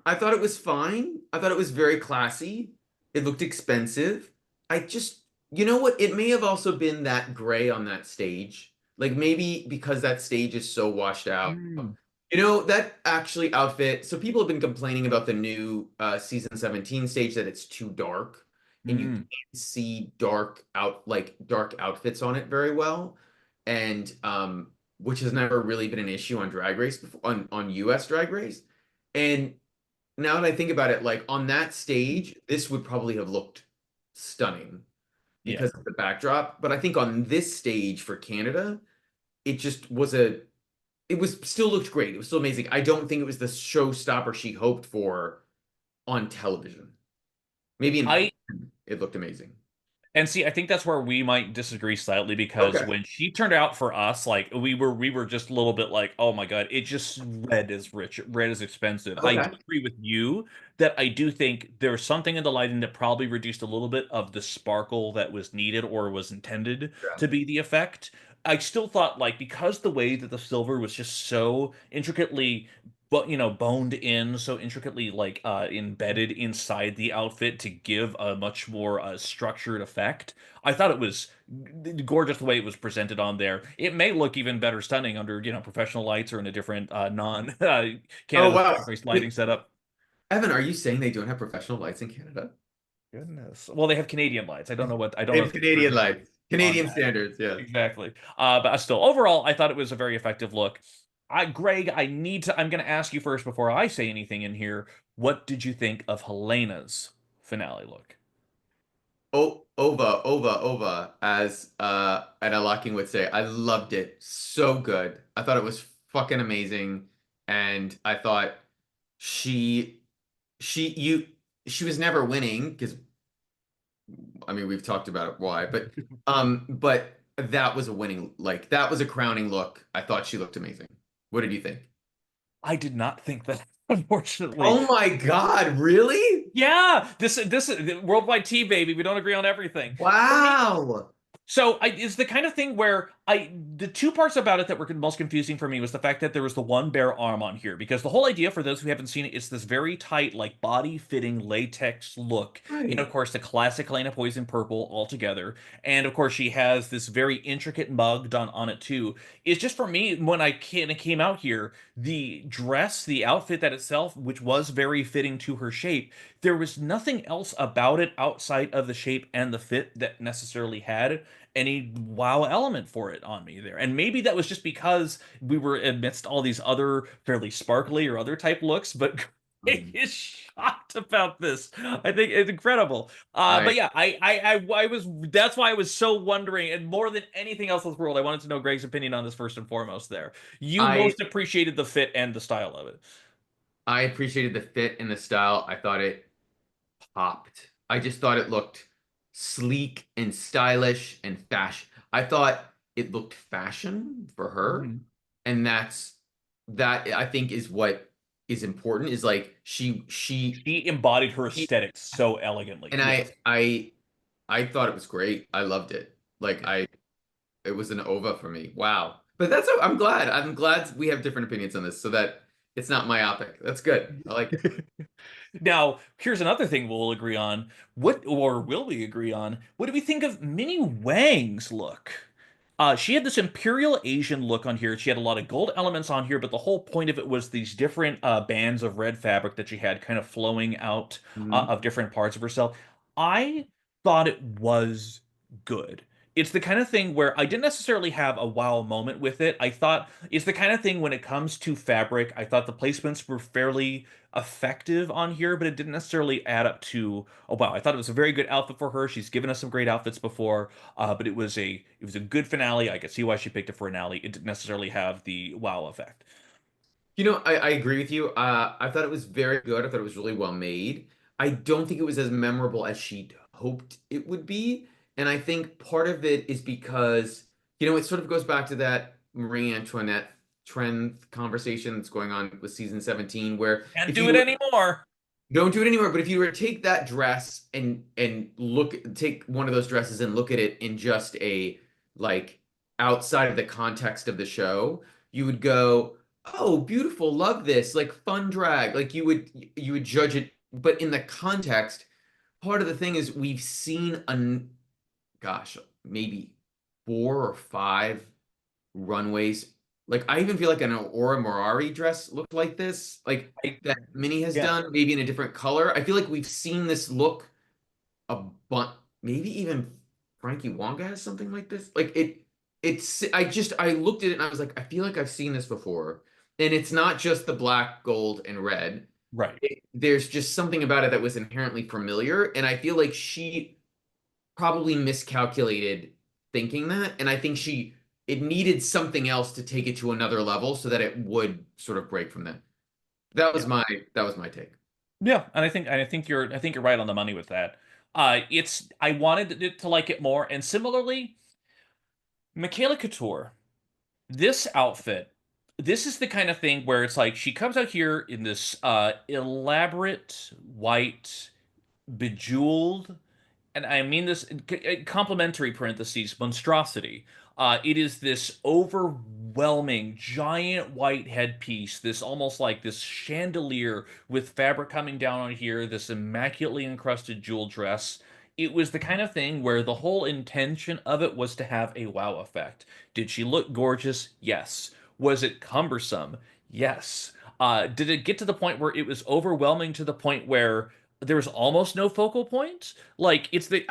[SPEAKER 2] I thought it was fine. I thought it was very classy. It looked expensive. I just, you know what? It may have also been that gray on that stage. Like maybe because that stage is so washed out.
[SPEAKER 1] Mm,
[SPEAKER 2] You know, that actually outfit. So people have been complaining about the new season 17 stage that it's too dark and you
[SPEAKER 1] mm,
[SPEAKER 2] can't see dark outfits on it very well. And which has never really been an issue on Drag Race before, on US Drag Race. And now that I think about it, like on that stage, this would probably have looked stunning
[SPEAKER 1] yeah.
[SPEAKER 2] because of the backdrop. But I think on this stage for Canada, it just was a it was still looked great. It was still amazing. I don't think it was the showstopper she hoped for on television. Maybe in
[SPEAKER 1] I
[SPEAKER 2] person, it looked amazing.
[SPEAKER 1] And see, I think that's where we might disagree slightly because
[SPEAKER 2] Okay.
[SPEAKER 1] when she turned out for us, like we were just a little bit like, oh my God, it just red is rich, red is expensive. I do
[SPEAKER 2] Okay.
[SPEAKER 1] agree with you that I do think there's something in the lighting that probably reduced a little bit of the sparkle that was needed or was intended
[SPEAKER 2] Yeah.
[SPEAKER 1] to be the effect. I still thought like because the way that the silver was just so intricately but boned in so intricately like embedded inside the outfit to give a much more structured effect. I thought it was gorgeous the way it was presented on there. It may look even better stunning under professional lights or in a different non
[SPEAKER 2] Oh
[SPEAKER 1] Canada's
[SPEAKER 2] wow.
[SPEAKER 1] Drag Race lighting setup.
[SPEAKER 2] Evan, are you saying they don't have professional lights in Canada?
[SPEAKER 1] Goodness. Well, they have Canadian lights. I don't
[SPEAKER 2] They
[SPEAKER 1] know
[SPEAKER 2] have
[SPEAKER 1] if they
[SPEAKER 2] Canadian
[SPEAKER 1] converted
[SPEAKER 2] lights.
[SPEAKER 1] on
[SPEAKER 2] Canadian
[SPEAKER 1] that.
[SPEAKER 2] standards, yes.
[SPEAKER 1] Exactly. But still, overall, I thought it was a very effective look. Greg, I'm going to ask you first before I say anything in here. What did you think of Helena's finale look?
[SPEAKER 2] Oh, ova, as Anna Locking would say. I loved it. So good. I thought it was fucking amazing. And I thought she she you she was never winning because I mean we've talked about why, but that was a winning like that was a crowning look. I thought she looked amazing. What did you think?
[SPEAKER 1] I did not think that, unfortunately.
[SPEAKER 2] Oh my God, really?
[SPEAKER 1] Yeah, this is worldwide tea, baby. We don't agree on everything. For me,
[SPEAKER 2] Wow.
[SPEAKER 1] so it's the kind of thing where The two parts about it that were most confusing for me was the fact that there was the one bare arm on here, because the whole idea, for those who haven't seen it, is this very tight, like body fitting latex look in, of
[SPEAKER 2] Right.
[SPEAKER 1] course, the classic Lena Poison purple altogether. And of course, she has this very intricate mug done on it too. It's just, for me, when I came out here, the dress, the outfit that itself, which was very fitting to her shape, there was nothing else about it outside of the shape and the fit that necessarily had any wow element for it on me there. And maybe that was just because we were amidst all these other fairly sparkly or other type looks, but Greg
[SPEAKER 2] Mhm.
[SPEAKER 1] is shocked about this. I think it's incredible. But
[SPEAKER 2] I
[SPEAKER 1] yeah, I was, that's why I was so wondering, and more than anything else in this world, I wanted to know Greg's opinion on this first and foremost there. You
[SPEAKER 2] I
[SPEAKER 1] most appreciated the fit and the style of it.
[SPEAKER 2] I appreciated the fit and the style. I thought it popped. I just thought it looked sleek and stylish and fashion. I thought it looked fashion for her,
[SPEAKER 1] Mhm.
[SPEAKER 2] and that I think is what is important. Is like
[SPEAKER 1] She embodied her
[SPEAKER 2] she
[SPEAKER 1] aesthetic so elegantly.
[SPEAKER 2] and
[SPEAKER 1] Yes.
[SPEAKER 2] I thought it was great. I loved it. Like
[SPEAKER 1] Yeah.
[SPEAKER 2] it was an ova for me. Wow. But I'm glad we have different opinions on this so that it's not myopic. That's good. I like it.
[SPEAKER 1] Now, here's another thing we'll agree on. What, or will we agree on? What do we think of Minnie Wang's look? She had this Imperial Asian look on here. She had a lot of gold elements on here, but the whole point of it was these different bands of red fabric that she had kind of flowing out
[SPEAKER 2] Mhm.
[SPEAKER 1] of different parts of herself. I thought it was good. It's the kind of thing where I didn't necessarily have a wow moment with it. I thought it's the kind of thing when it comes to fabric, I thought the placements were fairly effective on here, but it didn't necessarily add up to, oh wow, I thought it was a very good outfit for her. She's given us some great outfits before, but it was a good finale. I could see why she picked it for finale. It didn't necessarily have the wow effect.
[SPEAKER 2] You know, I agree with you. I thought it was very good. I thought it was really well made. I don't think it was as memorable as she'd hoped it would be. And I think part of it is because, it sort of goes back to that Marie Antoinette trend conversation that's going on with season 17, where
[SPEAKER 1] Can't
[SPEAKER 2] if
[SPEAKER 1] do it
[SPEAKER 2] you
[SPEAKER 1] anymore.
[SPEAKER 2] don't do it anymore, but if you were to take that dress and take one of those dresses and look at it in just a like outside of the context of the show, you would go, "Oh, beautiful, love this, like fun drag." Like you would judge it, but in the context, part of the thing is we've seen gosh, maybe 4 or 5 runways. Like I even feel like an Aura Morari dress looked like this, like
[SPEAKER 1] I,
[SPEAKER 2] that Minnie has
[SPEAKER 1] yeah,
[SPEAKER 2] done, maybe in a different color. I feel like we've seen this look a bunch. Maybe even Frankie Wonga has something like this. Like I looked at it and I was like, I feel like I've seen this before. And it's not just the black, gold, and red.
[SPEAKER 1] right.
[SPEAKER 2] There's just something about it that was inherently familiar, and I feel like she probably miscalculated thinking that, and I think it needed something else to take it to another level so that it would sort of break from that. That was
[SPEAKER 1] Yeah.
[SPEAKER 2] my that was my take.
[SPEAKER 1] Yeah, and I think you're right on the money with that. I wanted it to like it more, and similarly, Makayla Couture, this outfit, this is the kind of thing where it's like she comes out here in this elaborate white bejeweled, and I mean this in complimentary parentheses, monstrosity. It is this overwhelming giant white headpiece, this almost like this chandelier with fabric coming down on here, this immaculately encrusted jewel dress. It was the kind of thing where the whole intention of it was to have a wow effect. Did she look gorgeous? Yes. Was it cumbersome? Yes. Did it get to the point where it was overwhelming to the point where there was almost no focal point? Like it's the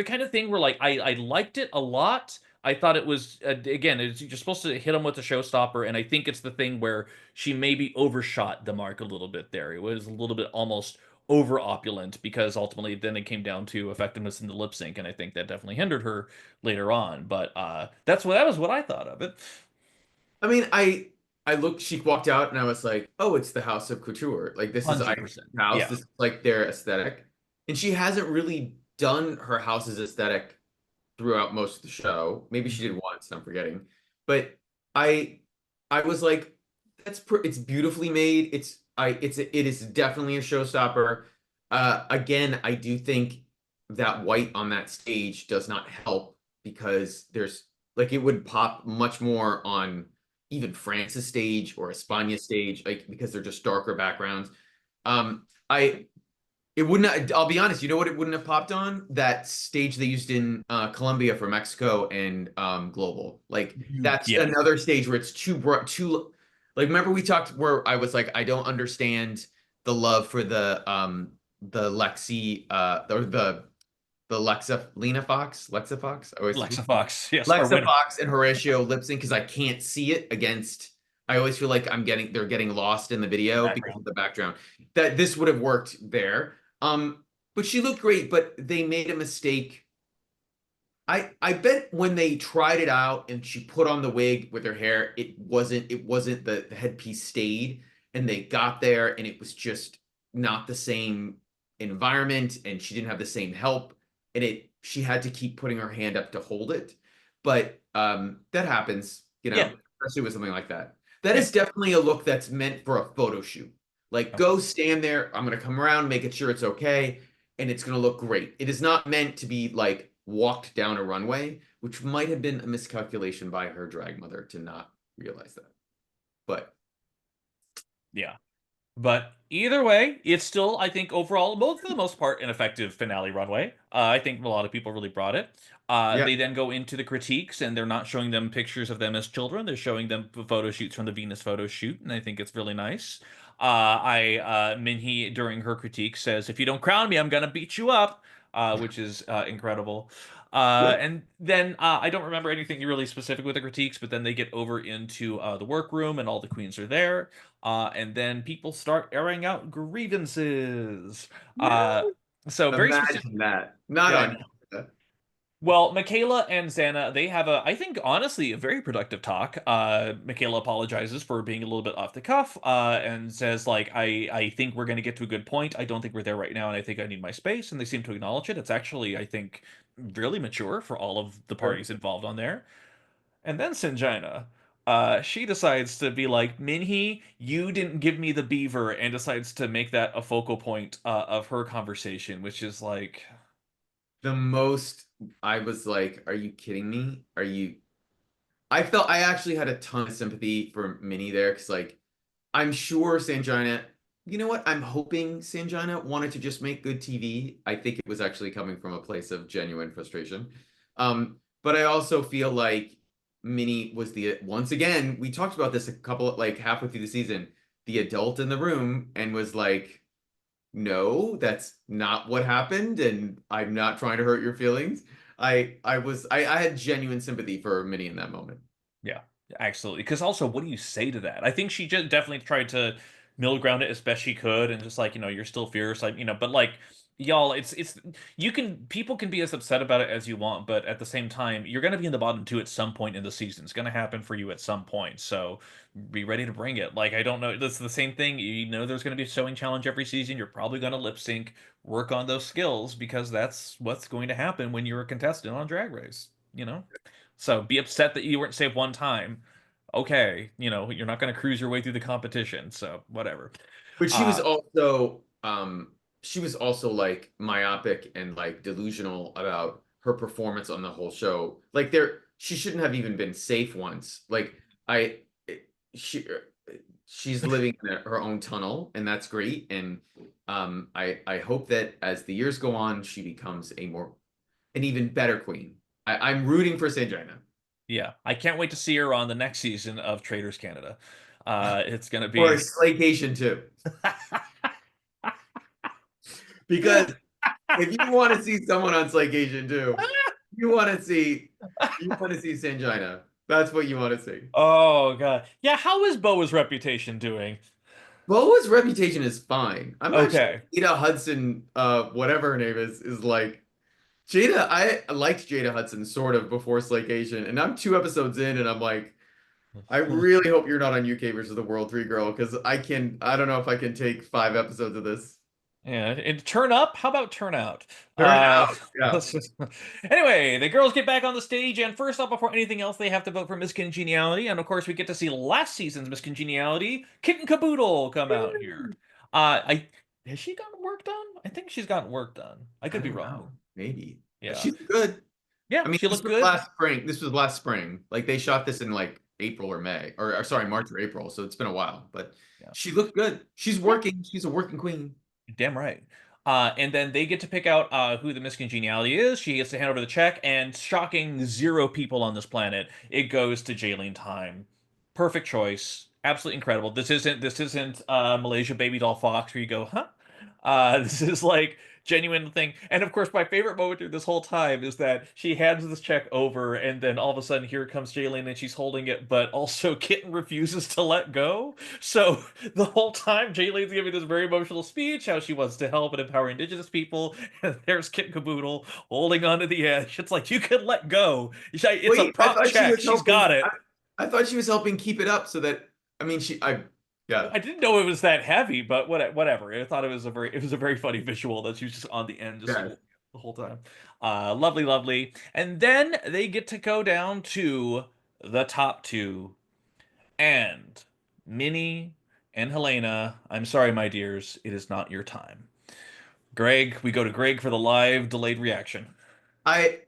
[SPEAKER 1] kind of thing where like I liked it a lot. I thought it was again, you're supposed to hit them with a showstopper, and I think it's the thing where she maybe overshot the mark a little bit there. It was a little bit almost over opulent, because ultimately then it came down to effectiveness in the lip sync, and I think that definitely hindered her later on. But that was what I thought of it.
[SPEAKER 2] I mean, I looked, she walked out and I was like, oh, it's the House of Couture. Like this is Irene's
[SPEAKER 1] 100%.
[SPEAKER 2] house.
[SPEAKER 1] Yeah.
[SPEAKER 2] This is like their aesthetic. And she hasn't really done her house's aesthetic throughout most of the show. Maybe she did once, I'm forgetting. But I I was like, it's beautifully made. It is definitely a showstopper. Again, I do think that white on that stage does not help because there's Like it would pop much more on even France's stage or
[SPEAKER 1] Yeah.
[SPEAKER 2] Espana's stage, like because they're just darker backgrounds. I it wouldn't. I'll be honest. You know what? It wouldn't have popped on that stage they used in Colombia for Mexico and Global. Like that's
[SPEAKER 1] Yeah.
[SPEAKER 2] another stage where it's too broad. Too like. Remember we talked where I was like, I don't understand the love for the Lexi or the Lexa Fox Lexa Fox. I always
[SPEAKER 1] Alexa Fox, yes, or
[SPEAKER 2] Lexa
[SPEAKER 1] Winnie.
[SPEAKER 2] Fox and Horatio lip sync because I can't see it against. I always feel like they're getting lost in the video because
[SPEAKER 1] Background.
[SPEAKER 2] of the background. That this would have worked there. But she looked great, but they made a mistake. I bet when they tried it out and she put on the wig with her hair, it wasn't the headpiece stayed, and they got there and it was just not the same environment, and she didn't have the same help, and it she had to keep putting her hand up to hold it. But that happens,
[SPEAKER 1] Yeah.
[SPEAKER 2] especially with something like that. That
[SPEAKER 1] Yeah.
[SPEAKER 2] is definitely a look that's meant for a photo shoot. Like
[SPEAKER 1] Okay.
[SPEAKER 2] go stand there, I'm gonna come around, making sure it's okay, and it's going to look great. It is not meant to be like walked down a runway, which might have been a miscalculation by her drag mother to not realize that. But
[SPEAKER 1] Yeah. But either way, it's still, I think, overall, for the most part, an effective finale runway. I think a lot of people really brought it.
[SPEAKER 2] yeah,
[SPEAKER 1] They then go into the critiques, and they're not showing them pictures of them as children. They're showing them photo shoots from the Venus photo shoot, and I think it's really nice. Minhee, during her critique, says, "If you don't crown me, I'm gonna beat you up," which is incredible.
[SPEAKER 2] yeah.
[SPEAKER 1] And then I don't remember anything really specific with the critiques, but then they get over into the workroom, and all the queens are there. And then people start airing out grievances. Uh,
[SPEAKER 2] No.
[SPEAKER 1] so very specific.
[SPEAKER 2] Imagine that. Not
[SPEAKER 1] Yeah, I
[SPEAKER 2] on
[SPEAKER 1] know.
[SPEAKER 2] camera.
[SPEAKER 1] Well, Makayla and Xana, they have I think, honestly, a very productive talk. Makayla apologizes for being a little bit off the cuff, and says, like, I think we're going to get to a good point. I don't think we're there right now, and I think I need my space. And they seem to acknowledge it. It's actually, I think, really mature for all of the
[SPEAKER 2] Sure.
[SPEAKER 1] parties involved on there. And then Sinjina, she decides to be like, Minhee, you didn't give me the beaver, and decides to make that a focal point of her conversation, which is like,
[SPEAKER 2] The most I was like, are you kidding me? Are you I actually had a ton of sympathy for Minnie there because like I'm sure Sanjina, you know what? I'm hoping Sanjina wanted to just make good TV. I think it was actually coming from a place of genuine frustration. But I also feel like Minnie was once again, we talked about this a couple like halfway through the season, the adult in the room and was like, no, that's not what happened, and I'm not trying to hurt your feelings. I had genuine sympathy for Minnie in that moment.
[SPEAKER 1] yeah, absolutely. Because also, what do you say to that? I think she just definitely tried to middle ground it as best she could, and just like, you're still fierce, like, but like, y'all, it's people can be as upset about it as you want, but at the same time, you're gonna be in the bottom two at some point in the season. It's gonna happen for you at some point, so be ready to bring it. Like, I don't know, that's the same thing. There's gonna be a sewing challenge every season. You're probably gonna lip sync, work on those skills, because that's what's going to happen when you're a contestant on Drag Race. You know. So be upset that you weren't saved one time. Okay, you're not going to cruise your way through the competition, so whatever.
[SPEAKER 2] But
[SPEAKER 1] Uh,
[SPEAKER 2] she was also like myopic and like delusional about her performance on the whole show. Like she shouldn't have even been safe once. Like I she she's living in her own tunnel, and that's great. And I hope that as the years go on, she becomes an even better queen. I'm rooting for Sanjina.
[SPEAKER 1] yeah, I can't wait to see her on the next season of Traders Canada. It's going to
[SPEAKER 2] Or
[SPEAKER 1] be
[SPEAKER 2] Slaycation too. Because if you want to see someone on Slaycation too, you want to see Sanjina. That's what you want to see.
[SPEAKER 1] Oh god. Yeah, how is Boa's reputation doing?
[SPEAKER 2] Boa's reputation is fine. I'm not sure
[SPEAKER 1] Okay.
[SPEAKER 2] Jada Hudson, whatever her name is like Jada. I liked Jada Hudson sort of before Slaycation, and I'm 2 episodes in, and I'm like, I really hope you're not on UK versus the World 3 girl because I don't know if I can take 5 episodes of this.
[SPEAKER 1] Yeah, and turn up? How about turn out?
[SPEAKER 2] Turn
[SPEAKER 1] Uh,
[SPEAKER 2] out. Yeah.
[SPEAKER 1] let's just... Anyway, the girls get back on the stage, and first up, before anything else, they have to vote for Miss Congeniality, and of course, we get to see last season's Miss Congeniality, Kitten Caboodle, come out here. I Has she gotten work done? I think she's gotten work done. I
[SPEAKER 2] I
[SPEAKER 1] could be
[SPEAKER 2] don't
[SPEAKER 1] wrong.
[SPEAKER 2] know. Maybe.
[SPEAKER 1] Yeah.
[SPEAKER 2] She's good.
[SPEAKER 1] Yeah,
[SPEAKER 2] I mean,
[SPEAKER 1] she
[SPEAKER 2] this
[SPEAKER 1] looked
[SPEAKER 2] was
[SPEAKER 1] good.
[SPEAKER 2] last spring. This was last spring. Like they shot this in like April or May, or sorry, March or April. So it's been a while, but
[SPEAKER 1] Yeah.
[SPEAKER 2] she looked good. She's
[SPEAKER 1] Yeah.
[SPEAKER 2] working. She's a working queen.
[SPEAKER 1] Damn right. And then they get to pick out who the Miss Congeniality is. She gets to hand over the check, and shocking, zero people on this planet. It goes to Jaylene Time. Perfect choice. Absolutely incredible. This isn't Malaysia Baby Doll Fox where you go, huh? This is like genuine thing. And of course, my favorite moment through this whole time is that she hands this check over, and then all of a sudden here comes Jaylene, and she's holding it, but also Kitten refuses to let go. So the whole time, Jaylene's giving this very emotional speech, how she wants to help and empower Indigenous people, and there's Kit Caboodle holding onto the edge. It's like, you can let go. It's a
[SPEAKER 2] Wait, I
[SPEAKER 1] prop
[SPEAKER 2] thought she
[SPEAKER 1] check.
[SPEAKER 2] was
[SPEAKER 1] She's
[SPEAKER 2] helping.
[SPEAKER 1] got it.
[SPEAKER 2] I thought she was helping keep it up so that I mean yeah.
[SPEAKER 1] I didn't know it was that heavy, but whatever. I thought it was a very funny visual that she was just on the end, just
[SPEAKER 2] Yeah.
[SPEAKER 1] holding it the whole time. Lovely, lovely. And then they get to go down to the top two, and Minnie and Helena. I'm sorry, my dears, it is not your time. Greg, we go to Greg for the live delayed reaction.
[SPEAKER 2] I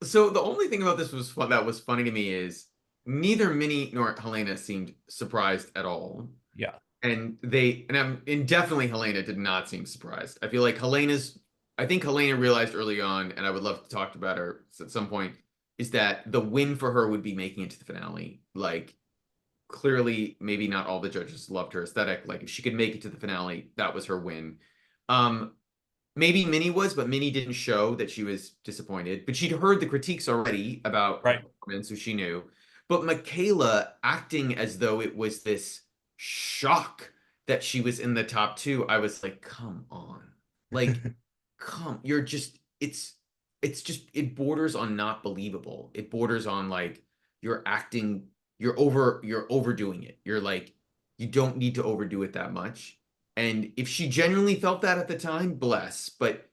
[SPEAKER 2] so the only thing about this was fun that was funny to me is neither Minnie nor Helena seemed surprised at all.
[SPEAKER 1] Yeah.
[SPEAKER 2] And definitely Helena did not seem surprised. I think Helena realized early on, and I would love to talk about her at some point, is that the win for her would be making it to the finale. Like clearly, maybe not all the judges loved her aesthetic. Like if she could make it to the finale, that was her win. Um, Maybe Minnie was, but Minnie didn't show that she was disappointed. But she'd heard the critiques already about her
[SPEAKER 1] Right.
[SPEAKER 2] performance, so she knew. But Makayla acting as though it was this shock that she was in the top two, I was like, come on. Like, you're just it borders on not believable. It borders on like you're acting, you're overdoing it. You're like, you don't need to overdo it that much. And if she genuinely felt that at the time, bless. But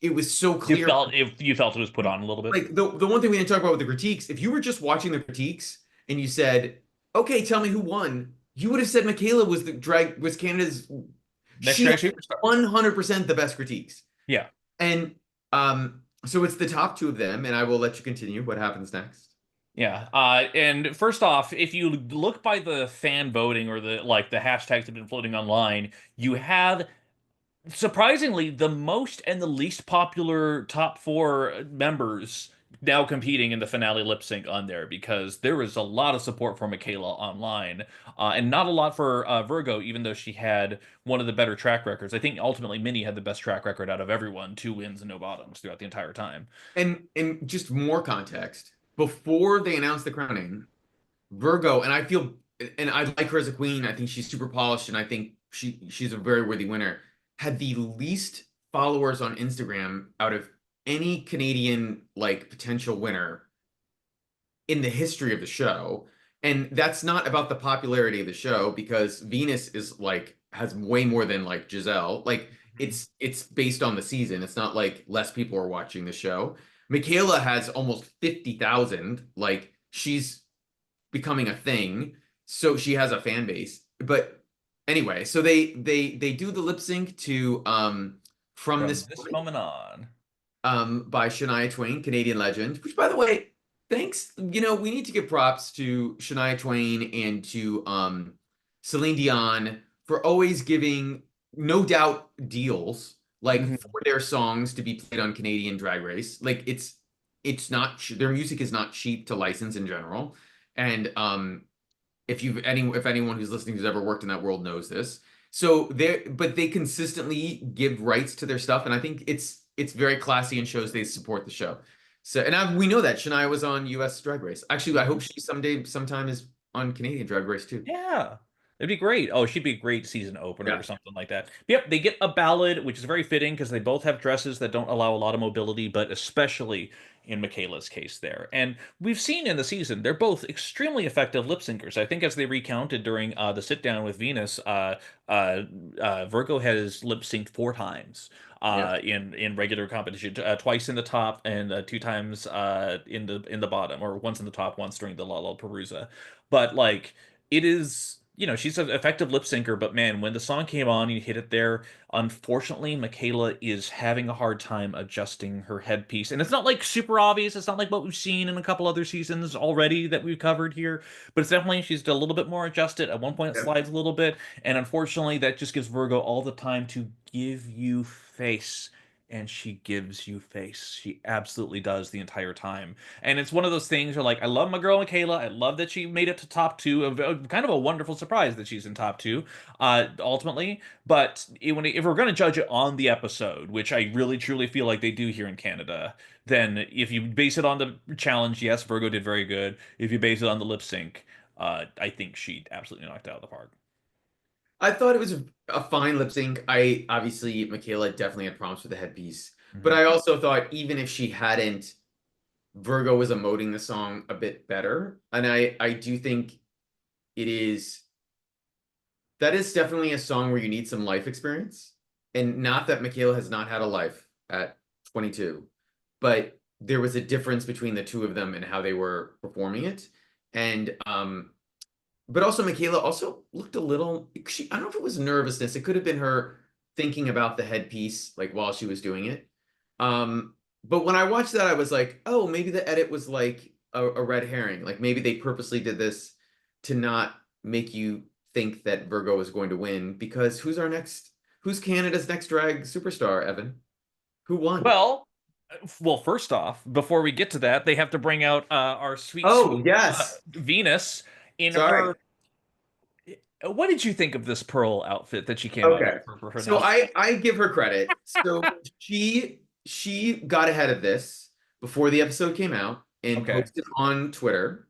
[SPEAKER 2] it was so
[SPEAKER 1] You
[SPEAKER 2] clear.
[SPEAKER 1] felt if you felt it was put on a little bit.
[SPEAKER 2] Like the one thing we didn't talk about with the critiques, if you were just watching the critiques and you said, "Okay, tell me who won," you would have said Makayla was Canada's.
[SPEAKER 1] Next
[SPEAKER 2] She had
[SPEAKER 1] Drag Superstar.
[SPEAKER 2] 100% the best critiques.
[SPEAKER 1] Yeah.
[SPEAKER 2] And so it's the top two of them, and I will let you continue. What happens next?
[SPEAKER 1] Yeah. And first off, if you look by the fan voting or the hashtags that have been floating online, you have surprisingly the most and the least popular top four members now competing in the finale lip sync on there, because there was a lot of support for Makayla online, and not a lot for Virgo, even though she had one of the better track records. I think ultimately Minnie had the best track record out of everyone, 2 wins and no bottoms throughout the entire time.
[SPEAKER 2] And just more context. Before they announced the crowning, Virgo, and I like her as a queen. I think she's super polished, and I think she's a very worthy winner. Had the least followers on Instagram out of any Canadian like potential winner in the history of the show. And that's not about the popularity of the show because Venus is like has way more than like Giselle. Like it's based on the season. It's not like less people are watching the show. Makayla has almost 50,000. Like she's becoming a thing. So she has a fan base. But anyway, so they do the lip sync to From
[SPEAKER 1] From
[SPEAKER 2] This
[SPEAKER 1] this
[SPEAKER 2] Moment
[SPEAKER 1] moment on.
[SPEAKER 2] by Shania Twain, Canadian legend, which by the way, thanks, we need to give props to Shania Twain and to Celine Dion for always giving no doubt deals like
[SPEAKER 1] Mhm.
[SPEAKER 2] for their songs to be played on Canadian Drag Race. Like it's not their music is not cheap to license in general. And if anyone who's listening who's ever worked in that world knows this. So they consistently give rights to their stuff, and I think it's very classy and shows they support the show. So, we know that Shania was on U.S. Drag Race. Actually, I hope she sometime is on Canadian Drag Race too.
[SPEAKER 1] Yeah. It'd be great. Oh, she'd be a great season opener or
[SPEAKER 2] Yeah,
[SPEAKER 1] something like that. Yep, they get a ballad, which is very fitting because they both have dresses that don't allow a lot of mobility, but especially in Makayla's case there. And we've seen in the season, they're both extremely effective lip syncers. I think as they recounted during the sit down with Venus, Virgo has lip synced 4 times
[SPEAKER 2] yeah.
[SPEAKER 1] in regular competition, twice in the top and 2 times in the bottom, or once in the top, once during the Lollapalooza. But like it is. she's an effective lip syncer, but man, when the song came on, you hit it there. Unfortunately, Makayla is having a hard time adjusting her headpiece. And it's not like super obvious. It's not like what we've seen in a couple other seasons already that we've covered here, but it's definitely, she's a little bit more adjusted. At one point, it
[SPEAKER 2] Yeah.
[SPEAKER 1] slides a little bit. And unfortunately, that just gives Virgo all the time to give you face. And she gives you face. She absolutely does the entire time. And it's one of those things where, like, I love my girl Makayla. I love that she made it to top two. Kind of a wonderful surprise that she's in top two, ultimately. But if we're going to judge it on the episode, which I really truly feel like they do here in Canada, then if you base it on the challenge, yes, Virgo did very good. If you base it on the lip sync, I think she absolutely knocked it out of the park.
[SPEAKER 2] I thought it was a fine lip sync. I obviously Makayla definitely had problems with the headpiece, but
[SPEAKER 1] Mhm.
[SPEAKER 2] I also thought even if she hadn't, Virgo was emoting the song a bit better, and I do think it is that is definitely a song where you need some life experience, and not that Makayla has not had a life at 22, but there was a difference between the two of them and how they were performing it, and but also Makayla also looked a little I don't know if it was nervousness. It could have been her thinking about the headpiece like while she was doing it. But when I watched that, I was like, oh, maybe the edit was like a red herring. Like maybe they purposely did this to not make you think that Virgo is going to win because who's Canada's next drag superstar, Evan? Who won?
[SPEAKER 1] Well, well, first off, before we get to that, they have to bring out our sweet,
[SPEAKER 2] Oh,
[SPEAKER 1] sweet
[SPEAKER 2] yes.
[SPEAKER 1] Venus in
[SPEAKER 2] Sorry.
[SPEAKER 1] her. What did you think of this pearl outfit that she came out
[SPEAKER 2] Okay.
[SPEAKER 1] in for her
[SPEAKER 2] So
[SPEAKER 1] now?
[SPEAKER 2] I give her credit. So she got ahead of this before the episode came out and
[SPEAKER 1] Okay.
[SPEAKER 2] posted on Twitter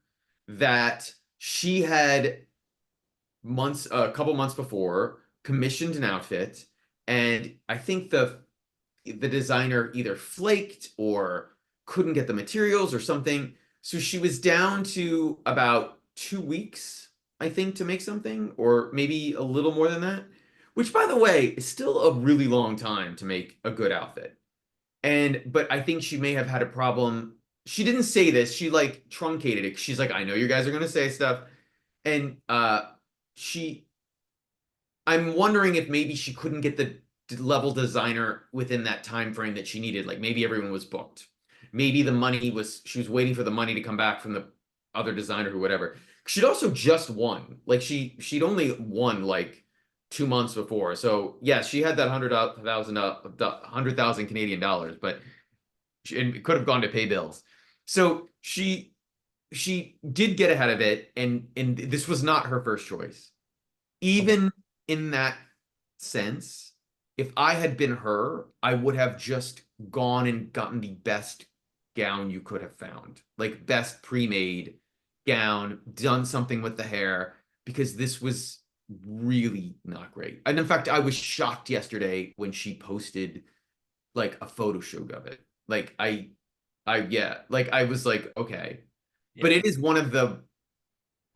[SPEAKER 2] that she had a couple months before commissioned an outfit, and I think the designer either flaked or couldn't get the materials or something. So she was down to about 2 weeks, I think, to make something, or maybe a little more than that, which, by the way, is still a really long time to make a good outfit. But I think she may have had a problem. She didn't say this. She like truncated it. She's like, I know you guys are going to say stuff. And she I'm wondering if maybe she couldn't get the level designer within that time frame that she needed. Like maybe everyone was booked. Maybe the money was she was waiting for the money to come back from the other designer or whatever. She'd also just won. Like she'd only won like 2 months before. So yeah, she had that 100,000 Canadian dollars, but it could have gone to pay bills. So she did get ahead of it, and this was not her first choice. Even in that sense, if I had been her, I would have just gone and gotten the best gown you could have found, like best pre-made gown, done something with the hair, because this was really not great. And in fact, I was shocked yesterday when she posted like a photo shoot of it. Like yeah, like I was like, okay,
[SPEAKER 1] Yeah.
[SPEAKER 2] but it is one of the,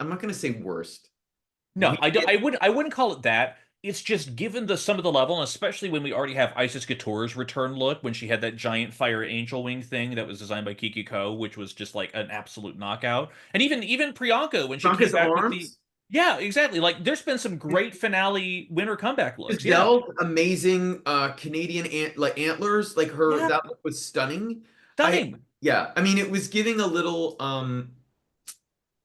[SPEAKER 2] I'm not gonna say worst.
[SPEAKER 1] No,
[SPEAKER 2] We
[SPEAKER 1] I, do,
[SPEAKER 2] get
[SPEAKER 1] I wouldn't call it that. It's just given the some of the level, and especially when we already have Isis Couture's return look when she had that giant fire angel wing thing that was designed by Kiki Ko, which was just like an absolute knockout. And even Priyanka when she came
[SPEAKER 2] Bronca's
[SPEAKER 1] back with the
[SPEAKER 2] arms.
[SPEAKER 1] yeah, exactly. Like there's been some great finale winter comeback looks. Yeah,
[SPEAKER 2] Giselle's amazing Canadian antlers, like her
[SPEAKER 1] yeah,
[SPEAKER 2] that look was stunning. I
[SPEAKER 1] stunning.
[SPEAKER 2] Yeah, I mean it was giving a little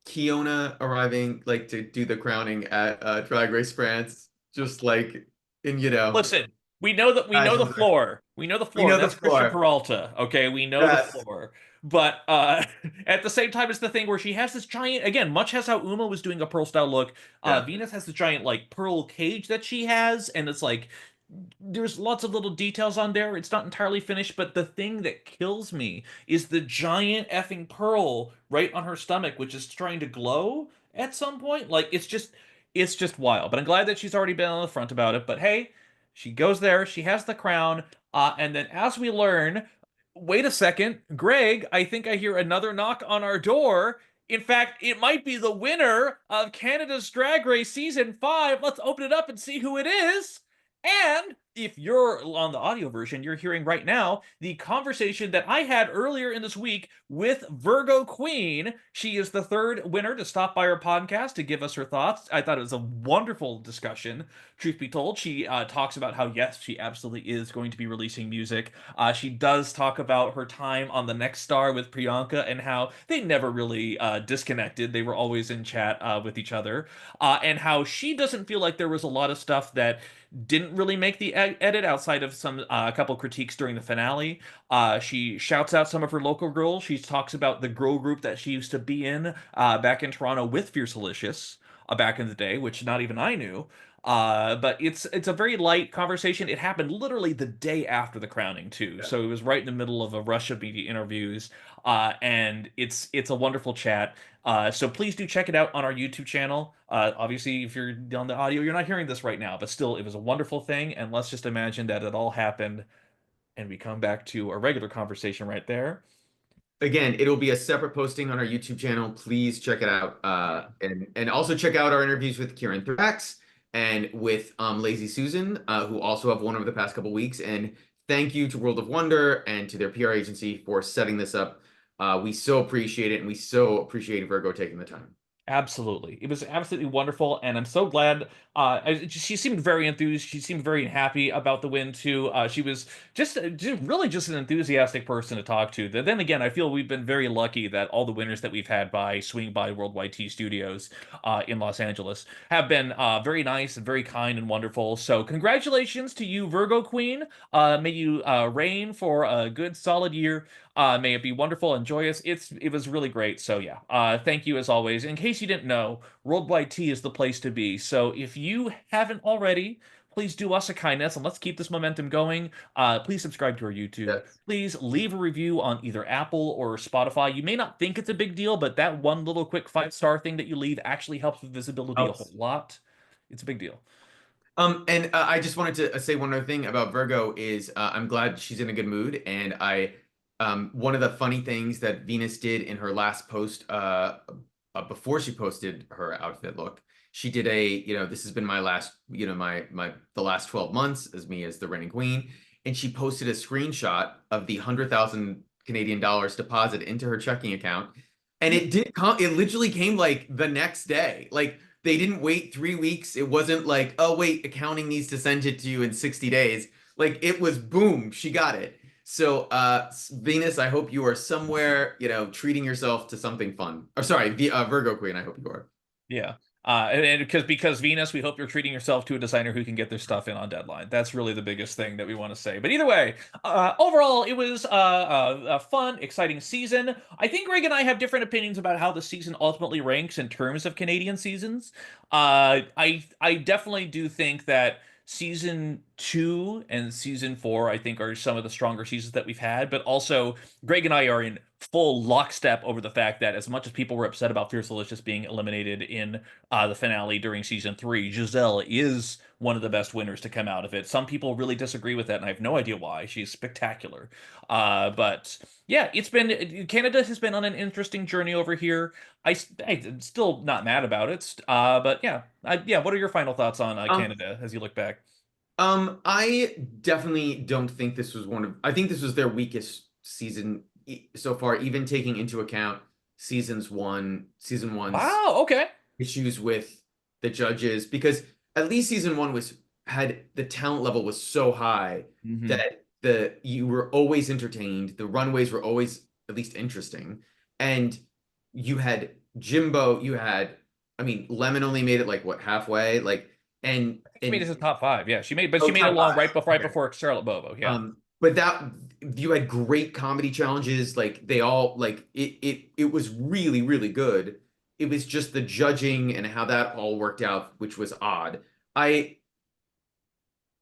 [SPEAKER 2] Kiona arriving like to do the crowning at Drag Race France, just like in
[SPEAKER 1] Listen, we know the floor. We know the
[SPEAKER 2] we
[SPEAKER 1] floor.
[SPEAKER 2] know the
[SPEAKER 1] That's Christian
[SPEAKER 2] floor.
[SPEAKER 1] Peralta. Okay, we know the
[SPEAKER 2] Yes.
[SPEAKER 1] floor. But at the same time, it's the thing where she has this giant again, much as how Uma was doing a pearl style look.
[SPEAKER 2] Yeah.
[SPEAKER 1] Venus has the giant like pearl cage that she has, and it's like there's lots of little details on there. It's not entirely finished, but the thing that kills me is the giant effing pearl right on her stomach, which is trying to glow at some point. Like it's just wild. But I'm glad that she's already been on the front about it. But hey, she goes there, she has the crown, and then as we learn, wait a second, Greg, I think I hear another knock on our door. In fact, it might be the winner of Canada's Drag Race Season 5. Let's open it up and see who it is. And if you're on the audio version, you're hearing right now the conversation that I had earlier in this week with Virgo Queen. She is the third winner to stop by our podcast to give us her thoughts. I thought it was a wonderful discussion. Truth be told, she talks about how, yes, she absolutely is going to be releasing music. She does talk about her time on The Next Star with Priyanka and how they never really disconnected. They were always in chat with each other. And how she doesn't feel like there was a lot of stuff that didn't really make the edit outside of some a couple critiques during the finale. She shouts out some of her local girls. She talks about the girl group that she used to be in back in Toronto with Fierce Delicious back in the day, which not even I knew. But it's a very light conversation. It happened literally the day after the crowning too, so it was right in the middle of a rush of media interviews. And it's a wonderful chat. So please do check it out on our YouTube channel. Obviously, if you're on the audio, you're not hearing this right now, but still, it was a wonderful thing. And let's just imagine that it all happened and we come back to a regular conversation right there.
[SPEAKER 2] Again, it'll be a separate posting on our YouTube channel. Please check it out. And also check out our interviews with Kieran Thrax and with Lazy Susan, who also have won over the past couple weeks. And thank you to World of Wonder and to their PR agency for setting this up. We so appreciate it, and we so appreciate Virgo taking the time.
[SPEAKER 1] Absolutely. It was absolutely wonderful, and I'm so glad. She seemed very enthused. She seemed very happy about the win too. She was just really just an enthusiastic person to talk to. Then again, I feel we've been very lucky that all the winners that we've had by Swing by Worldwide Tea Studios in Los Angeles have been very nice and very kind and wonderful. So congratulations to you, Virgo Queen. May you reign for a good solid year. May it be wonderful and joyous. It was really great. So yeah, thank you as always. In case you didn't know, Worldwide Tea is the place to be. So if you haven't already, please do us a kindness and let's keep this momentum going. Please subscribe to our YouTube.
[SPEAKER 2] Yes.
[SPEAKER 1] Please leave a review on either Apple or Spotify. You may not think it's a big deal, but that one little quick 5-star thing that you leave actually helps with visibility a whole lot. It's a big deal.
[SPEAKER 2] And I just wanted to say one other thing about Virgo is I'm glad she's in a good mood, and one of the funny things that Venus did in her last post before she posted her outfit look, she did this has been my last, the last 12 months as me as the reigning queen, and she posted a screenshot of the 100,000 Canadian dollars deposit into her checking account, and it literally came like the next day. Like, they didn't wait 3 weeks. It wasn't like, oh wait, accounting needs to send it to you in 60 days. Like, it was boom, she got it. So Venus, I hope you are somewhere, treating yourself to something fun. Or sorry, Virgo Queen, I hope you are.
[SPEAKER 1] Yeah. And because Venus, we hope you're treating yourself to a designer who can get their stuff in on deadline. That's really the biggest thing that we want to say. But either way, overall, it was a fun, exciting season. I think Greg and I have different opinions about how the season ultimately ranks in terms of Canadian seasons. I definitely do think that season 2 and season 4, I think, are some of the stronger seasons that we've had. But also, Greg and I are in full lockstep over the fact that as much as people were upset about Fierce Delicious being eliminated in the finale during season 3, Giselle is one of the best winners to come out of it. Some people really disagree with that, and I have no idea why. She's spectacular. But yeah, Canada has been on an interesting journey over here. I'm still not mad about it. But yeah, what are your final thoughts on Canada as you look back?
[SPEAKER 2] I definitely don't think this was I think this was their weakest season so far, even taking into account season one's
[SPEAKER 1] Wow, okay.
[SPEAKER 2] issues with the judges, because at least season one had the talent level was so high that you were always entertained. The runways were always at least interesting. And you had Jimbo, Lemon only made it like what, halfway? Like, and
[SPEAKER 1] She made it to top 5. Yeah, she made
[SPEAKER 2] oh,
[SPEAKER 1] it
[SPEAKER 2] top
[SPEAKER 1] along
[SPEAKER 2] five.
[SPEAKER 1] right before Charlotte Bobo. Yeah.
[SPEAKER 2] But that you had great comedy challenges. Like, they all, like, it was really, really good. It was just the judging and how that all worked out, which was odd. I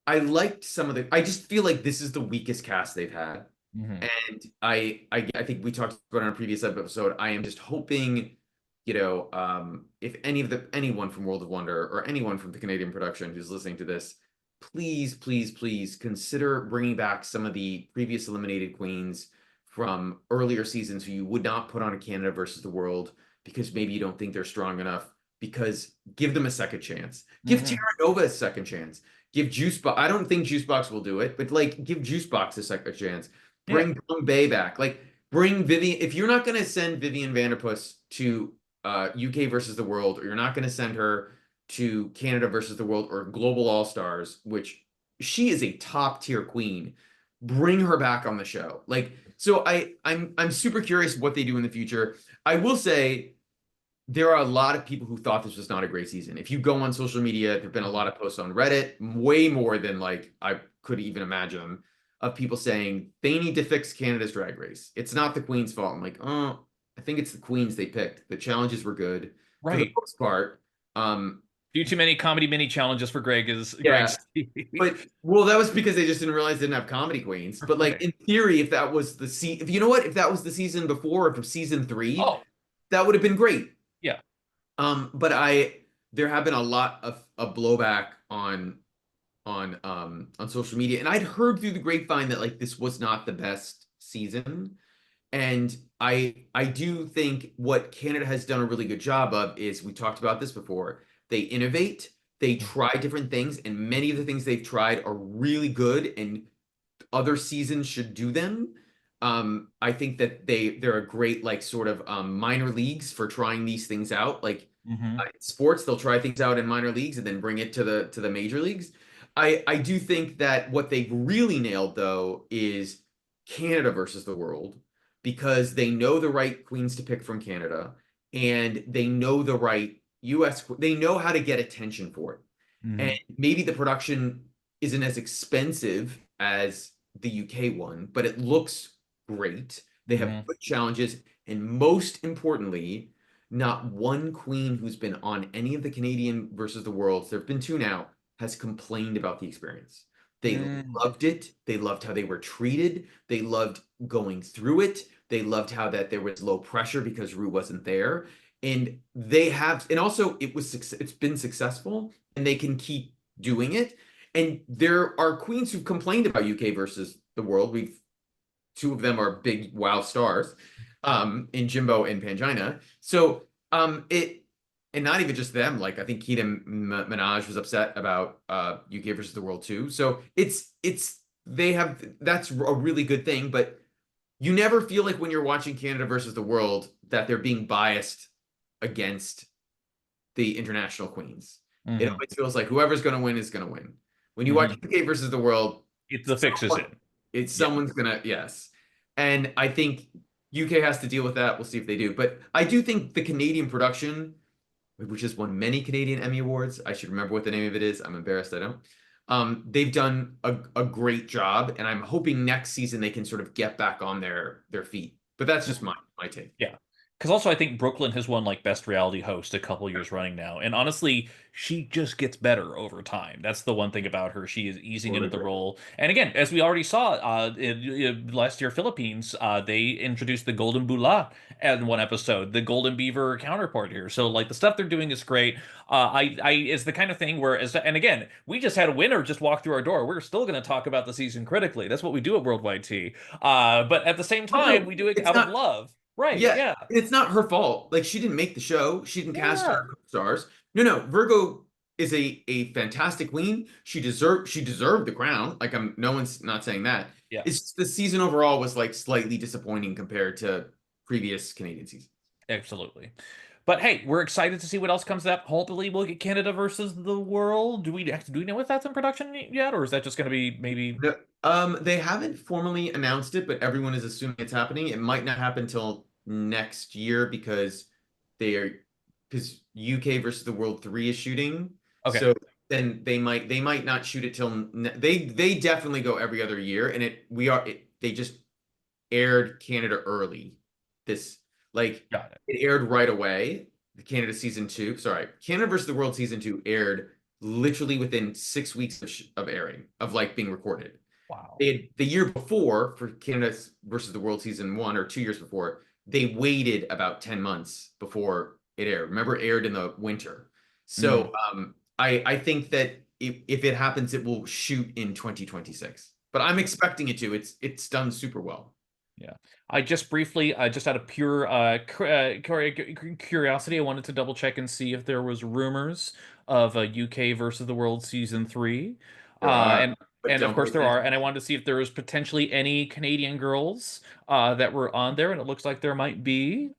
[SPEAKER 2] liked some of I just feel like this is the weakest cast they've had. And I think we talked about it on a previous episode. I am just hoping, if anyone from World of Wonder or anyone from the Canadian production who's listening to this, please, please, please consider bringing back some of the previous eliminated queens from earlier seasons who you would not put on a Canada versus the World because maybe you don't think they're strong enough. Because give them a second chance. Give Tara Nova a second chance. Give Juicebox. I don't think Juicebox will do it, but like give Juicebox a second chance.
[SPEAKER 1] Yeah.
[SPEAKER 2] Bring Brooke Bay back. Like bring Vivian. If you're not going to send Vivian Vanderpuss to UK versus the world, or you're not going to send her to Canada versus the world or Global All Stars, which she is a top tier queen, bring her back on the show. Like so, I'm super curious what they do in the future. I will say there are a lot of people who thought this was not a great season. If you go on social media, there have been a lot of posts on Reddit, way more than like I could even imagine, of people saying they need to fix Canada's drag race. It's not the Queen's fault. I'm like, oh, I think it's the Queens they picked. The challenges were good for the
[SPEAKER 1] Right.
[SPEAKER 2] most part.
[SPEAKER 1] Few too many comedy mini challenges for
[SPEAKER 2] Yeah,
[SPEAKER 1] Greg's
[SPEAKER 2] but well, that was because they just didn't realize they didn't have comedy queens. But like
[SPEAKER 1] Right.
[SPEAKER 2] in theory, if that was if you know what, if that was the season before, if season three,
[SPEAKER 1] Oh,
[SPEAKER 2] that would have been great.
[SPEAKER 1] yeah.
[SPEAKER 2] But there have been a lot of blowback on social media, and I'd heard through the grapevine that like this was not the best season. And I do think what Canada has done a really good job of is we talked about this before. They innovate, they try different things, and many of the things they've tried are really good, and other seasons should do them. I think that they're a great like sort of minor leagues for trying these things out. Like
[SPEAKER 1] Mm-hmm.
[SPEAKER 2] in sports, they'll try things out in minor leagues and then bring it to the major leagues. I do think that what they've really nailed though is Canada versus the world because they know the right queens to pick from Canada and they know the right US, they know how to get attention for it. And
[SPEAKER 1] Mm-hmm.
[SPEAKER 2] maybe the production isn't as expensive as the UK one, but it looks great. They have
[SPEAKER 1] Mm-hmm.
[SPEAKER 2] good challenges, and most importantly, not one queen who's been on any of the Canadian versus the Worlds, there have been two now, has complained about the experience. They
[SPEAKER 1] Mm-hmm.
[SPEAKER 2] loved it. They loved how they were treated. They loved going through it. They loved how that there was low pressure because Rue wasn't there. And they have, and also it's been successful and they can keep doing it. And there are queens who've complained about UK versus the world. We've two of them are big WoW stars, in Jimbo and Pangina. So it and not even just them. Like I think Keita Minaj was upset about UK versus the world too. So it's they have that's a really good thing, but you never feel like when you're watching Canada versus the world that they're being biased against the international queens. It
[SPEAKER 1] Mm-hmm.
[SPEAKER 2] always feels like whoever's going to win is going to win. When you watch
[SPEAKER 1] Mm-hmm.
[SPEAKER 2] UK versus the world,
[SPEAKER 1] It's the fix is
[SPEAKER 2] someone,
[SPEAKER 1] in.
[SPEAKER 2] it's
[SPEAKER 1] Yeah.
[SPEAKER 2] someone's gonna yes, and I think UK has to deal with that. We'll see if they do, but I do think the Canadian production, which has won many Canadian Emmy Awards, I should remember what the name of it is. I'm embarrassed I don't. They've done a great job, and I'm hoping next season they can sort of get back on their feet. But that's just my take.
[SPEAKER 1] Yeah. Because also, I think Brooklyn has won like Best Reality Host a couple years running now. And honestly, she just gets better over time. That's the one thing about her. She is easing into
[SPEAKER 2] Totally
[SPEAKER 1] the
[SPEAKER 2] agree.
[SPEAKER 1] role. And again, as we already saw in last year, Philippines, they introduced the Golden Bula in one episode, the Golden Beaver counterpart here. So, like, the stuff they're doing is great. It's the kind of thing where, and again, we just had a winner just walk through our door. We're still going to talk about the season critically. That's what we do at Worldwide Tea. But at the same time,
[SPEAKER 2] Also,
[SPEAKER 1] we do it
[SPEAKER 2] it's
[SPEAKER 1] out of
[SPEAKER 2] not
[SPEAKER 1] love. Right.
[SPEAKER 2] yeah,
[SPEAKER 1] Yeah.
[SPEAKER 2] it's not her fault. Like she didn't make the show. She didn't cast her
[SPEAKER 1] Yeah.
[SPEAKER 2] stars. No, Virgo is a fantastic queen. She deserved the crown. Like I'm no one's not saying that.
[SPEAKER 1] Yeah.
[SPEAKER 2] It's the season overall was like slightly disappointing compared to previous Canadian seasons.
[SPEAKER 1] Absolutely. But hey, we're excited to see what else comes up. Hopefully, we'll get Canada versus the world. Do we know if that's in production yet, or is that just going to be maybe?
[SPEAKER 2] No, they haven't formally announced it, but everyone is assuming it's happening. It might not happen till next year because they are because UK versus the World 3 is shooting.
[SPEAKER 1] Okay.
[SPEAKER 2] So then they might not shoot it till they definitely go every other year, and they just aired Canada early. This like
[SPEAKER 1] Got it.
[SPEAKER 2] it aired right away. The Canada season two, sorry, Canada versus the World season two aired literally within 6 weeks of airing of like being recorded.
[SPEAKER 1] Wow.
[SPEAKER 2] They had the year before for Canada versus the World season one or 2 years before, they waited about 10 months before it aired. Remember, it aired in the winter.
[SPEAKER 1] Mm,
[SPEAKER 2] So I think that if it happens, it will shoot in 2026. But I'm expecting it to. It's done super well.
[SPEAKER 1] yeah. I just briefly, just out of pure curiosity, I wanted to double check and see if there was rumors of a UK versus the world season 3.
[SPEAKER 2] There are,
[SPEAKER 1] And
[SPEAKER 2] but
[SPEAKER 1] of
[SPEAKER 2] don't
[SPEAKER 1] course
[SPEAKER 2] pay
[SPEAKER 1] there are.
[SPEAKER 2] attention.
[SPEAKER 1] And I wanted to see if there was potentially any Canadian girls that were on there, and it looks like there might be.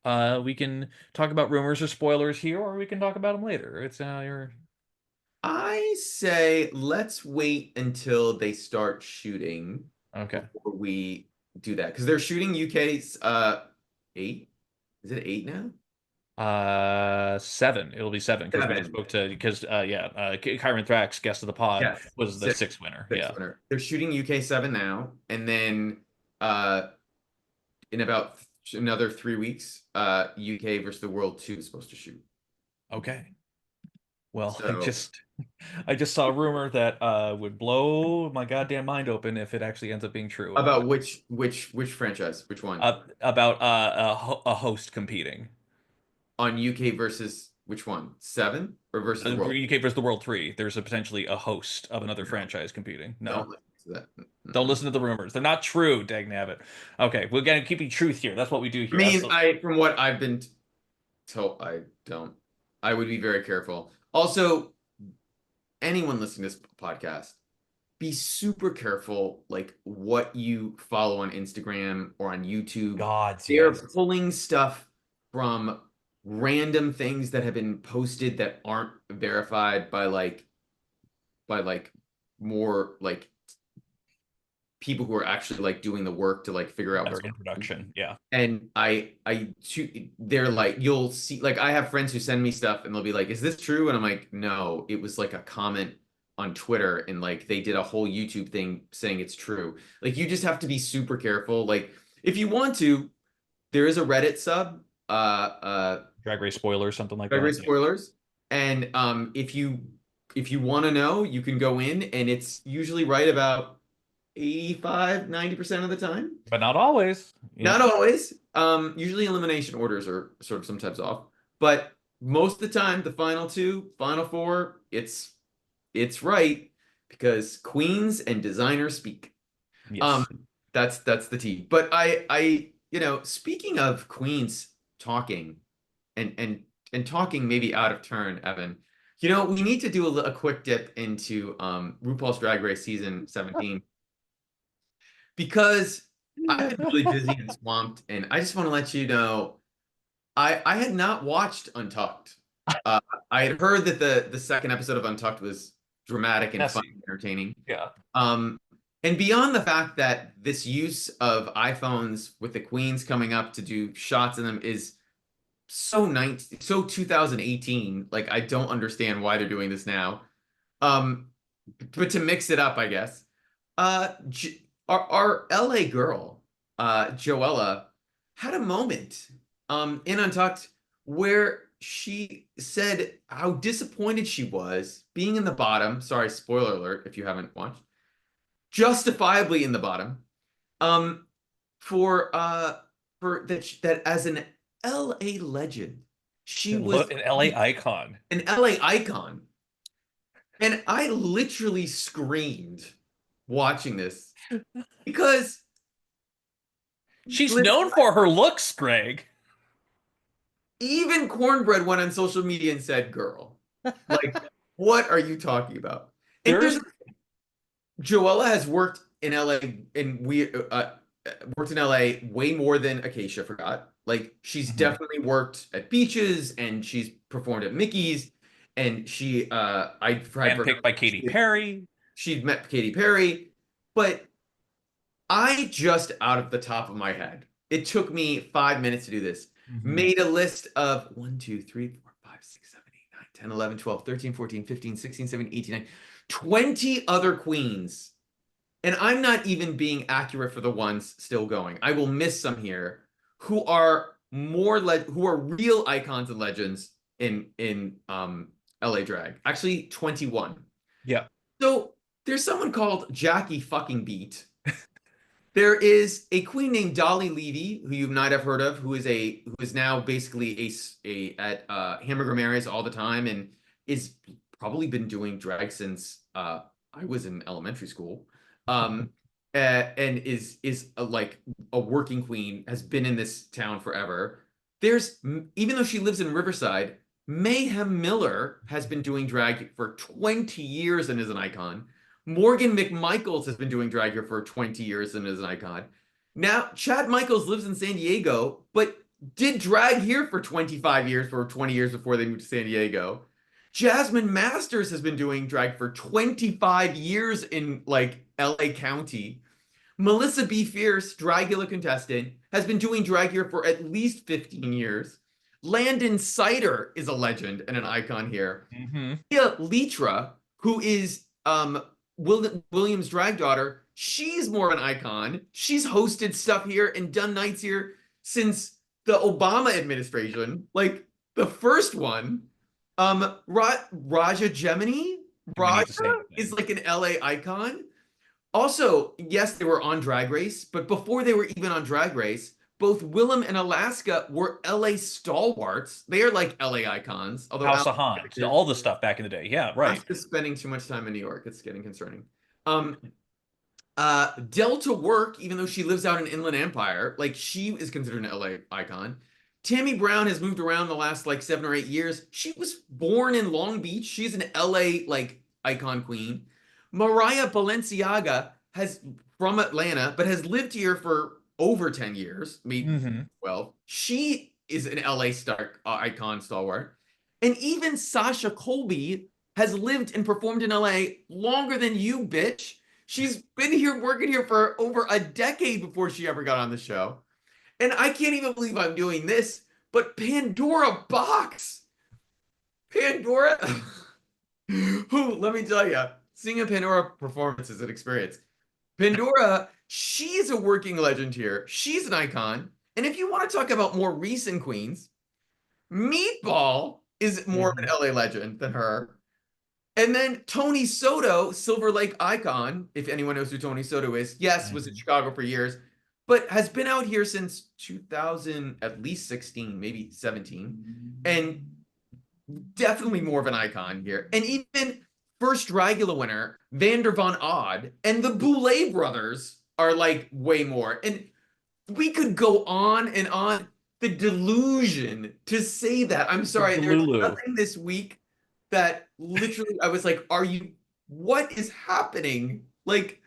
[SPEAKER 1] We can talk about rumors or spoilers here, or we can talk about them later. It's your
[SPEAKER 2] I say let's wait until they start shooting
[SPEAKER 1] okay.
[SPEAKER 2] before we do that because they're shooting UK's 8. Is it 8 now?
[SPEAKER 1] 7. It'll be 7 because we just
[SPEAKER 2] 7.
[SPEAKER 1] spoke to Kyron Thrax, guest of the pod,
[SPEAKER 2] Yes.
[SPEAKER 1] was the
[SPEAKER 2] 6.
[SPEAKER 1] 6 winner.
[SPEAKER 2] 6
[SPEAKER 1] Yeah.
[SPEAKER 2] winner. They're shooting UK 7 now, and then uh in about another 3 weeks, UK versus the World 2 is supposed to shoot.
[SPEAKER 1] Okay. Well,
[SPEAKER 2] So
[SPEAKER 1] I just saw a rumor that would blow my goddamn mind open if it actually ends up being true.
[SPEAKER 2] about which franchise? Which one?
[SPEAKER 1] About a host competing.
[SPEAKER 2] On UK versus which one? 7 or versus the World?
[SPEAKER 1] UK versus the World 3. There's potentially a host of another
[SPEAKER 2] No,
[SPEAKER 1] franchise competing.
[SPEAKER 2] don't
[SPEAKER 1] No.
[SPEAKER 2] listen to that.
[SPEAKER 1] Don't
[SPEAKER 2] Mm-mm.
[SPEAKER 1] listen to the rumors. They're not true, dagnabbit. Okay, we're gonna keep truth here. That's what we do
[SPEAKER 2] I
[SPEAKER 1] here.
[SPEAKER 2] mean,
[SPEAKER 1] Absolutely.
[SPEAKER 2] I from what I've been told, I don't. I would be very careful. Also, anyone listening to this podcast, be super careful, like what you follow on Instagram or on YouTube.
[SPEAKER 1] Gods,
[SPEAKER 2] They're
[SPEAKER 1] yes.
[SPEAKER 2] pulling stuff from random things that have been posted that aren't verified by more like people who are actually like doing the work to like figure out
[SPEAKER 1] That are
[SPEAKER 2] what's
[SPEAKER 1] in
[SPEAKER 2] going on.
[SPEAKER 1] production. Yeah.
[SPEAKER 2] And they're like, you'll see, like, I have friends who send me stuff and they'll be like, is this true? And I'm like, no, it was like a comment on Twitter and like they did a whole YouTube thing saying it's true. Like, you just have to be super careful. Like, if you want to, there is a Reddit sub,
[SPEAKER 1] Drag Race spoilers, something like
[SPEAKER 2] Gregory
[SPEAKER 1] that. Yeah.
[SPEAKER 2] spoilers. And if you want to know, you can go in and it's usually right about 85-90% of the time.
[SPEAKER 1] But not always. Yeah.
[SPEAKER 2] Not always. Usually elimination orders are sort of sometimes off, but most of the time, the final two, final four, it's right because queens and designers speak. Um,
[SPEAKER 1] Yes.
[SPEAKER 2] that's the tea. But speaking of queens talking and talking maybe out of turn, Evan, we need to do a quick dip into RuPaul's Drag Race season 17 because I've been really busy and swamped, and I just want to let you know I had not watched Untucked. Uh, I had heard that the second episode of Untucked was dramatic and fun
[SPEAKER 1] Messy.
[SPEAKER 2] and entertaining.
[SPEAKER 1] Yeah.
[SPEAKER 2] Um, and beyond the fact that this use of iPhones with the queens coming up to do shots in them is so 2018. Like, I don't understand why they're doing this now. Um, but to mix it up, I guess. Our LA girl, Joella, had a moment in Untucked where she said how disappointed she was being in the bottom. Sorry, spoiler alert if you haven't watched. Justifiably in the bottom. For that as an LA legend, she was
[SPEAKER 1] An LA icon.
[SPEAKER 2] an LA icon. And I literally screamed watching this because
[SPEAKER 1] She's
[SPEAKER 2] listen,
[SPEAKER 1] known for her looks, Greg.
[SPEAKER 2] even Cornbread went on social media and said, "Girl, like, what are you talking about?" And
[SPEAKER 1] There's
[SPEAKER 2] Joella has worked in LA and we worked in LA way more than Acacia forgot. Like, she's
[SPEAKER 1] Mhm.
[SPEAKER 2] definitely worked at beaches and she's performed at Mickey's and I forgot
[SPEAKER 1] handpicked by Katy Perry.
[SPEAKER 2] she'd met Katy Perry, but I just out of the top of my head, it took me 5 minutes to do this,
[SPEAKER 1] Mhm.
[SPEAKER 2] made a list of 1, 2, 3, 4, 5, 6, 7, 8, 9, 10, 11, 12, 13, 14, 15, 16, 17, 18, 19, 20 other queens. And I'm not even being accurate for the ones still going. I will miss some here who are who are real icons and legends in LA drag. Actually, 21.
[SPEAKER 1] Yeah.
[SPEAKER 2] So there's someone called Jackie fucking Beat. There is a queen named Dolly Levy, who you might have heard of, who is now basically at Hamburger Mary's all the time and is probably been doing drag since I was in elementary school. And is like a working queen, has been in this town forever. There's even though she lives in Riverside, Mayhem Miller has been doing drag for 20 years and is an icon. Morgan McMichaels has been doing drag here for 20 years and is an icon. Now, Chad Michaels lives in San Diego, but did drag here for 25 years, for 20 years before they moved to San Diego. Jasmine Masters has been doing drag for 25 years in like LA County. Melissa B. Fierce, Dragula contestant, has been doing drag here for at least 15 years. Landon Sider is a legend and an icon here.
[SPEAKER 1] Mm-hmm.
[SPEAKER 2] Leah Litra, who is William's drag daughter, she's more of an icon. She's hosted stuff here and done nights here since the Obama administration, like the first one. Raja Gemini,
[SPEAKER 1] Do we need to say
[SPEAKER 2] Raja is
[SPEAKER 1] anything?
[SPEAKER 2] like an LA icon. Also, yes, they were on Drag Race, but before they were even on Drag Race, both Willem and Alaska were LA stalwarts. They are like LA icons, although
[SPEAKER 1] House of Hans, all the stuff back in the day. Yeah, right.
[SPEAKER 2] Alaska's spending too much time in New York. It's getting concerning. Um, Delta Work, even though she lives out in Inland Empire, like she is considered an LA icon. Tammy Brown has moved around the last like 7 or 8 years. She was born in Long Beach. She's an LA like icon queen. Mariah Balenciaga has from Atlanta, but has lived here for over 10 years, maybe
[SPEAKER 1] Mm-hmm.
[SPEAKER 2] 12. She is an LA star icon stalwart. And even Sasha Colby has lived and performed in LA longer than you, bitch. She's been here working here for over a decade before she ever got on the show. And I can't even believe I'm doing this, but Pandora Box. Pandora, who, let me tell you, seeing a Pandora performance is an experience. Pandora, she's a working legend here. She's an icon. And if you want to talk about more recent queens, Meatball is more of an
[SPEAKER 1] Mm-hmm.
[SPEAKER 2] LA legend than her. And then Tony Soto, Silver Lake icon, if anyone knows who Tony Soto is, yes, was in
[SPEAKER 1] Mm-hmm.
[SPEAKER 2] Chicago for years, but has been out here since 2000, at least 16, maybe 17, and definitely more of an icon here. And even first Dragula winner, Vander Von Odd, and the Boulay brothers are like way more. And we could go on and on. The delusion to say that. I'm sorry, there's
[SPEAKER 1] Lulu.
[SPEAKER 2] nothing this week that literally I was like, are you, what is happening? Like,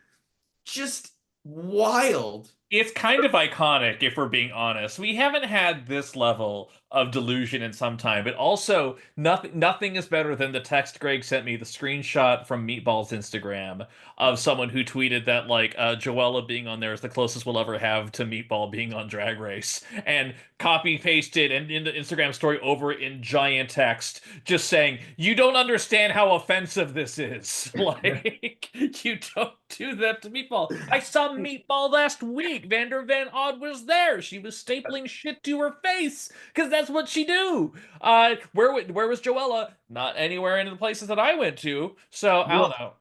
[SPEAKER 2] just wild.
[SPEAKER 1] It's kind of iconic, if we're being honest. We haven't had this level of delusion in some time, but also nothing is better than the text Greg sent me, the screenshot from Meatball's Instagram of someone who tweeted that like Joella being on there is the closest we'll ever have to Meatball being on Drag Race, and copy pasted and in the Instagram story over in giant text, just saying, "You don't understand how offensive this is. Like, you don't do that to Meatball. I saw Meatball last week. Vander Van Odd was there. She was stapling shit to her face because that's what she do. Where was Joella? Not anywhere in the places that I went to. So I don't
[SPEAKER 2] Well,
[SPEAKER 1] know.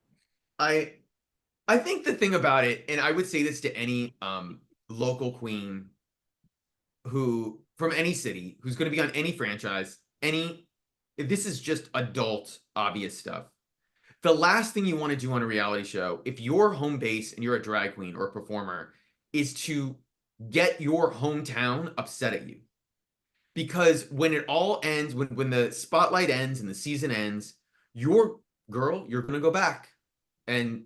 [SPEAKER 2] I I think the thing about it, and I would say this to any local queen who from any city who's going to be on any franchise, any this is just adult obvious stuff. The last thing you want to do on a reality show, if your home base and you're a drag queen or a performer, is to get your hometown upset at you. Because when it all ends, when the spotlight ends and the season ends, your girl, you're gonna go back. And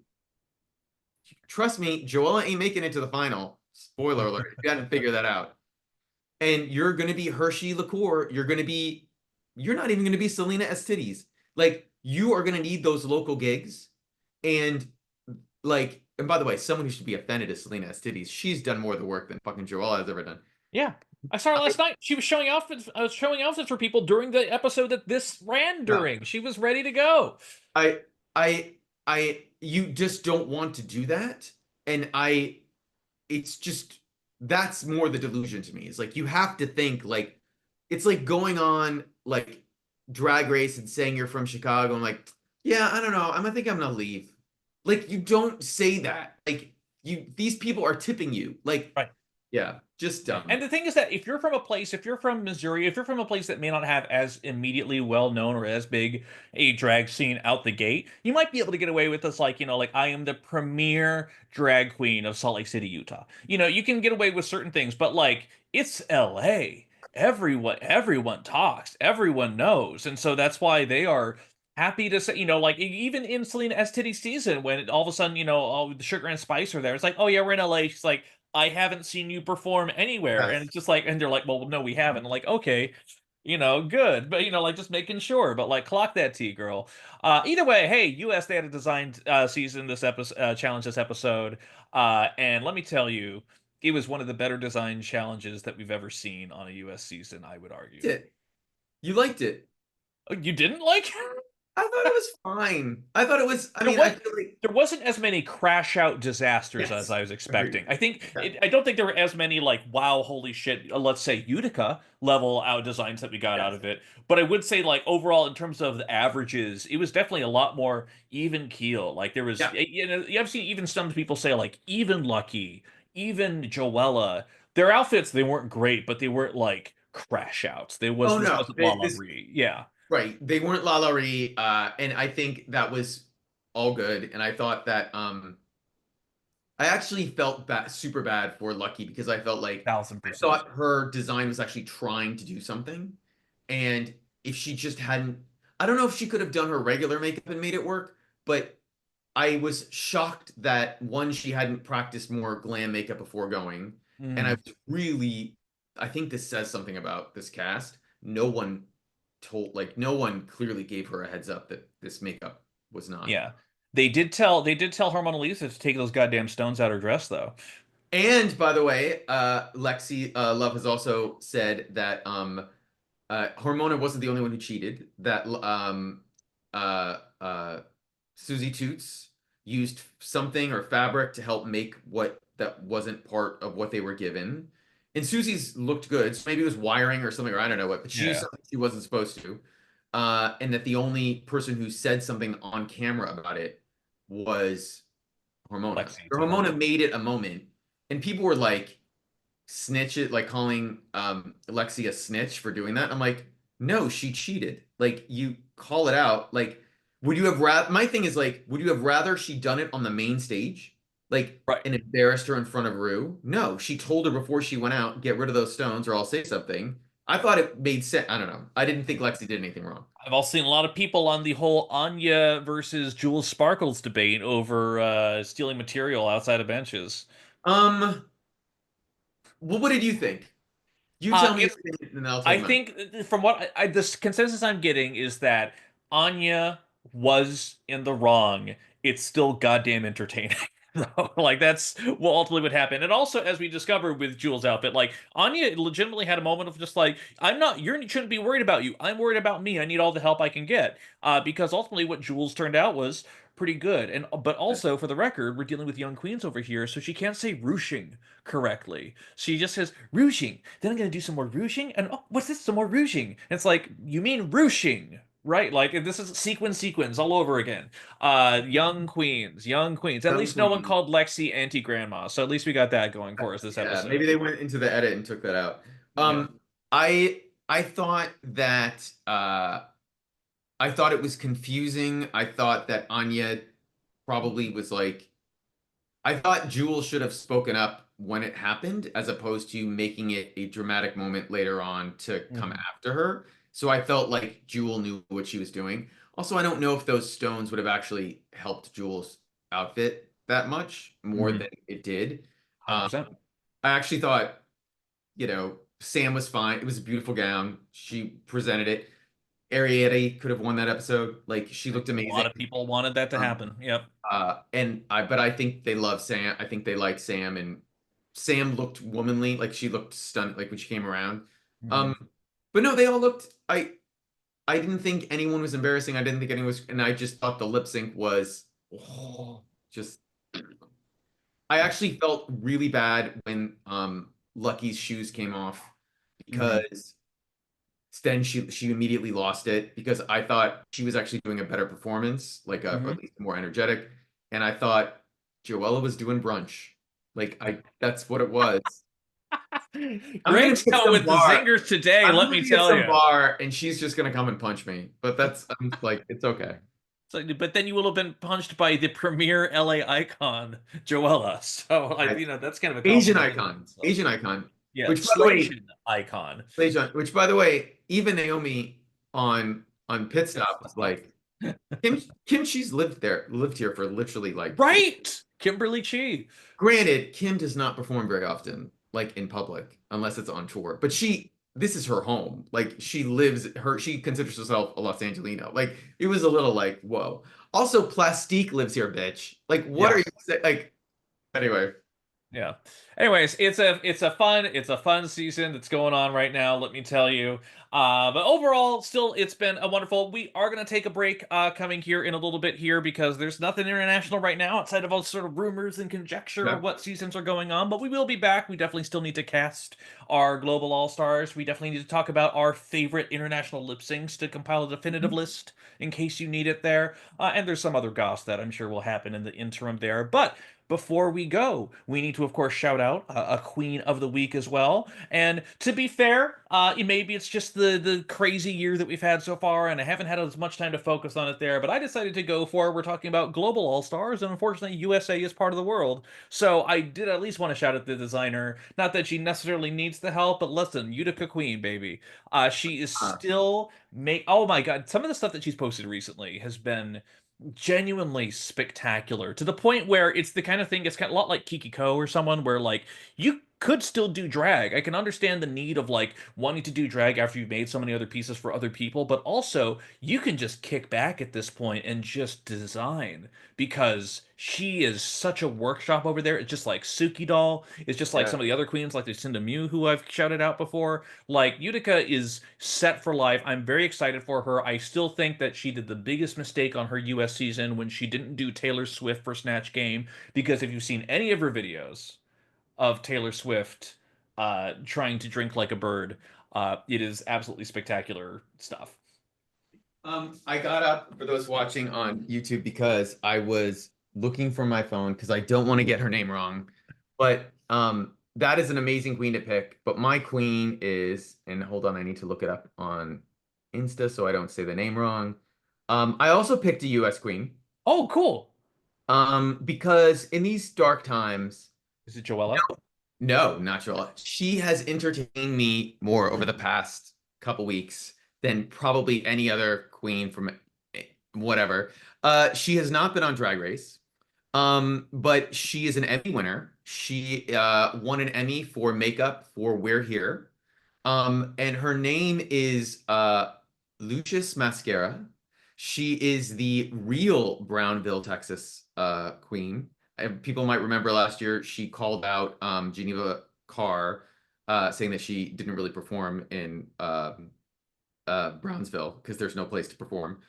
[SPEAKER 2] trust me, Joella ain't making it to the final. Spoiler alert, if you hadn't figured that out. And you're gonna be Hershey Liqueur. You're not even gonna be Selena Estides. Like, you are gonna need those local gigs. And like, and by the way, someone who should be offended is Selena Estides. She's done more of the work than fucking Joella has ever done.
[SPEAKER 1] Yeah. I saw her last night. She was showing outfits for people during the episode that this ran
[SPEAKER 2] Yeah.
[SPEAKER 1] during. She was ready to go.
[SPEAKER 2] I, I, you just don't want to do that. And it's just, that's more the delusion to me. It's like, you have to think like, it's like going on like Drag Race and saying you're from Chicago. I'm like, yeah, I don't know. I think I'm gonna leave. Like, you don't say that. Like, these people are tipping you. Like,
[SPEAKER 1] Right.
[SPEAKER 2] yeah, just dumb.
[SPEAKER 1] And the thing is that if you're from Missouri, if you're from a place that may not have as immediately well known or as big a drag scene out the gate, you might be able to get away with this, like, like I am the premier drag queen of Salt Lake City, Utah. You can get away with certain things, but like it's LA. Everyone talks, everyone knows. And so that's why they are happy to say, like even in Selena Esteti's season, when all of a sudden, all the Sugar and Spice are there. It's like, oh yeah, we're in LA. She's like, I haven't seen you perform anywhere, and
[SPEAKER 2] Yes.
[SPEAKER 1] it's just like, and they're like, well, no, we haven't. I'm like, okay, good, but like just making sure, but like clock that T, girl. Either way, hey, US, they had a design season this episode, challenge this episode, and let me tell you, it was one of the better design challenges that we've ever seen on a US season, I would argue.
[SPEAKER 2] It. You liked it.
[SPEAKER 1] Oh, you didn't like?
[SPEAKER 2] I thought it was fine. I thought it was. I
[SPEAKER 1] There
[SPEAKER 2] mean, I
[SPEAKER 1] was
[SPEAKER 2] feel like
[SPEAKER 1] there wasn't as many crash out disasters as
[SPEAKER 2] yes,
[SPEAKER 1] I was
[SPEAKER 2] agreed.
[SPEAKER 1] expecting. I think
[SPEAKER 2] Yeah.
[SPEAKER 1] I don't think there were as many like wow, holy shit, let's say Utica level out designs that we got out
[SPEAKER 2] Yes.
[SPEAKER 1] of it. But I would say like overall in terms of the averages, it was definitely a lot more even keel. Like there was
[SPEAKER 2] Yeah.
[SPEAKER 1] I've seen even some people say like even Lucky, even Joella, their outfits they weren't great, but they weren't like crash outs.
[SPEAKER 2] Oh
[SPEAKER 1] This
[SPEAKER 2] no,
[SPEAKER 1] wasn't La La
[SPEAKER 2] this
[SPEAKER 1] Ree. Yeah.
[SPEAKER 2] right. They weren't La La Ree, and I think that was all good. And I thought that I actually felt bad, super bad for Lucky because I felt like
[SPEAKER 1] Thousand
[SPEAKER 2] I
[SPEAKER 1] percent.
[SPEAKER 2] thought her design was actually trying to do something, and if she just hadn't, I don't know if she could have done her regular makeup and made it work, but I was shocked that one, she hadn't practiced more glam makeup before going, and I
[SPEAKER 1] Mm.
[SPEAKER 2] was really, I think this says something about this cast. No one no one clearly gave her a heads up that this makeup was not.
[SPEAKER 1] Yeah. They did tell Harmona Lisa to take those goddamn stones out her dress though.
[SPEAKER 2] And by the way, Lexi Love has also said that Hormona wasn't the only one who cheated. That uh, uh, Susie Toots used something or fabric to help make what that wasn't part of what they were given. And Susie's looked good, so maybe it was wiring or something, or I don't know what, but she used
[SPEAKER 1] Yeah.
[SPEAKER 2] something she wasn't supposed to. And that the only person who said something on camera about it was Hormona.
[SPEAKER 1] Lexi
[SPEAKER 2] Or
[SPEAKER 1] to her.
[SPEAKER 2] Hormona made it a moment, and people were like, snitch it, like calling Lexi a snitch for doing that. I'm like, no, she cheated. Like you call it out. Like, would you have rather? My thing is like, would you have rather she done it on the main stage, like,
[SPEAKER 1] Right.
[SPEAKER 2] and embarrassed her in front of Rue? No, she told her before she went out, get rid of those stones, or I'll say something. I thought it made sense. I don't know. I didn't think Lexi did anything wrong.
[SPEAKER 1] I've also seen a lot of people on the whole Anya versus Jules Sparkles debate over stealing material outside of benches.
[SPEAKER 2] Um, well, what did you think? You tell me your
[SPEAKER 1] It's
[SPEAKER 2] opinion, and then I'll tell
[SPEAKER 1] I
[SPEAKER 2] you mine.
[SPEAKER 1] think from what this consensus I'm getting is that Anya was in the wrong. It's still goddamn entertaining. though. Like that's what ultimately would happen. And also, as we discovered with Jules' outfit, like Anya legitimately had a moment of just like, I'm not, you shouldn't be worried about you. I'm worried about me. I need all the help I can get. Because ultimately what Jules turned out was pretty good. And but also for the record, we're dealing with young queens over here, so she can't say ruching correctly. She just says rouging. Then I'm gonna do some more rouging, and oh, what's this? Some more rouging. And it's like you mean ruching, right? Like this is sequence all over again. Young queens, young queens. At
[SPEAKER 2] Young
[SPEAKER 1] least no one
[SPEAKER 2] Queen.
[SPEAKER 1] called Lexi anti grandma, so at least we got that going for us this
[SPEAKER 2] Yeah, maybe
[SPEAKER 1] episode.
[SPEAKER 2] they went into the edit and took that out.
[SPEAKER 1] Yeah.
[SPEAKER 2] I thought that I thought it was confusing. I thought that Anya probably was like I thought Jewel should have spoken up when it happened as opposed to making it a dramatic moment later on to come
[SPEAKER 1] Mhm.
[SPEAKER 2] after her. So I felt like Jewel knew what she was doing. Also, I don't know if those stones would have actually helped Jewel's outfit that much more
[SPEAKER 1] Mhm.
[SPEAKER 2] than it did. Um,
[SPEAKER 1] 100%.
[SPEAKER 2] I actually thought Sam was fine. It was a beautiful gown. She presented it. Ariete could have won that episode. Like she looked
[SPEAKER 1] A lot
[SPEAKER 2] amazing.
[SPEAKER 1] of people wanted that to
[SPEAKER 2] Um,
[SPEAKER 1] happen. Yep.
[SPEAKER 2] but I think they love Sam. I think they like Sam, and Sam looked womanly. Like she looked stunned. Like when she came around.
[SPEAKER 1] Mhm.
[SPEAKER 2] Um, but no, they all looked. I didn't think anyone was embarrassing. I didn't think anyone was, and I just thought the lip sync was just. I actually felt really bad when Lucky's shoes came off
[SPEAKER 1] Mhm.
[SPEAKER 2] because then she immediately lost it because I thought she was actually doing a better performance, like or
[SPEAKER 1] Mhm.
[SPEAKER 2] at least more energetic, and I thought Joella was doing brunch. Like I that's what it was. I'm gonna
[SPEAKER 1] Greg's
[SPEAKER 2] get
[SPEAKER 1] coming
[SPEAKER 2] some
[SPEAKER 1] with the
[SPEAKER 2] bar.
[SPEAKER 1] zingers today,
[SPEAKER 2] I'm
[SPEAKER 1] let
[SPEAKER 2] gonna
[SPEAKER 1] me
[SPEAKER 2] get
[SPEAKER 1] tell
[SPEAKER 2] some
[SPEAKER 1] you.
[SPEAKER 2] bar, and she's just gonna come and punch me. But that's I'm like it's okay.
[SPEAKER 1] So, but then you will have been punched by the premier LA icon, Joella. So,
[SPEAKER 2] I,
[SPEAKER 1] that's kind of a
[SPEAKER 2] Asian
[SPEAKER 1] compliment in and of
[SPEAKER 2] icon,
[SPEAKER 1] itself.
[SPEAKER 2] Asian icon.
[SPEAKER 1] Yeah,
[SPEAKER 2] Which by the way,
[SPEAKER 1] Slation icon.
[SPEAKER 2] Asian, which by the way, even Naomi on Pit
[SPEAKER 1] Pit
[SPEAKER 2] Stop was
[SPEAKER 1] stop.
[SPEAKER 2] like, Kimchi's lived here for literally like 40.
[SPEAKER 1] Right? Kimberly Chi.
[SPEAKER 2] Granted, Kim does not perform very often, like in public, unless it's on tour. But this is her home. Like she considers herself a Los Angelino. Like it was a little like, whoa. Also, Plastique lives here, bitch. Like, what are
[SPEAKER 1] Yeah.
[SPEAKER 2] you saying? Like, anyway.
[SPEAKER 1] Yeah. Anyways, it's a fun season that's going on right now, let me tell you. But overall, still it's been a wonderful. We are gonna take a break coming here in a little bit here because there's nothing international right now outside of all sort of rumors and conjecture of
[SPEAKER 2] Yeah.
[SPEAKER 1] what seasons are going on. But we will be back. We definitely still need to cast our global all-stars. We definitely need to talk about our favorite international lip syncs to compile a definitive list in case you need it there. And there's some other goss that I'm sure will happen in the interim there. But before we go, we need to, of course, shout out a Queen of the Week as well. And to be fair, maybe it's just the crazy year that we've had so far, and I haven't had as much time to focus on it there. But I decided to go for we're talking about global all stars, and unfortunately, USA is part of the world. So I did at least want to shout at the designer. Not that she necessarily needs the help, but listen, Utica Queen, baby. She is
[SPEAKER 2] Uh,
[SPEAKER 1] still make. Oh my God, some of the stuff that she's posted recently has been genuinely spectacular to the point where it's the kind of thing it's kind of a lot like Kiki Ko or someone where like you could still do drag. I can understand the need of like wanting to do drag after you've made so many other pieces for other people, but also you can just kick back at this point and just design because she is such a workshop over there. It's just like Suki Doll. It's just like
[SPEAKER 2] yeah.
[SPEAKER 1] some of the other queens like Lucinda Mew who I've shouted out before. Like Utica is set for life. I'm very excited for her. I still think that she did the biggest mistake on her US season when she didn't do Taylor Swift for Snatch Game because if you've seen any of her videos of Taylor Swift trying to drink like a bird, it is absolutely spectacular stuff.
[SPEAKER 2] I got up for those watching on YouTube because I was looking for my phone because I don't want to get her name wrong. But that is an amazing queen to pick. But my queen is, and hold on, I need to look it up on Insta so I don't say the name wrong. I also picked a US queen.
[SPEAKER 1] Oh, cool.
[SPEAKER 2] Because in these dark times,
[SPEAKER 1] Is it Joella?
[SPEAKER 2] no, not Joella. She has entertained me more over the past couple weeks than probably any other queen from whatever. She has not been on Drag Race, but she is an Emmy winner. She won an Emmy for makeup for We're Here. And her name is Lucius Mascara. She is the real Brownville, Texas queen. And people might remember last year she called out Geneva Carr, saying that she didn't really perform in Brownsville because there's no place to perform.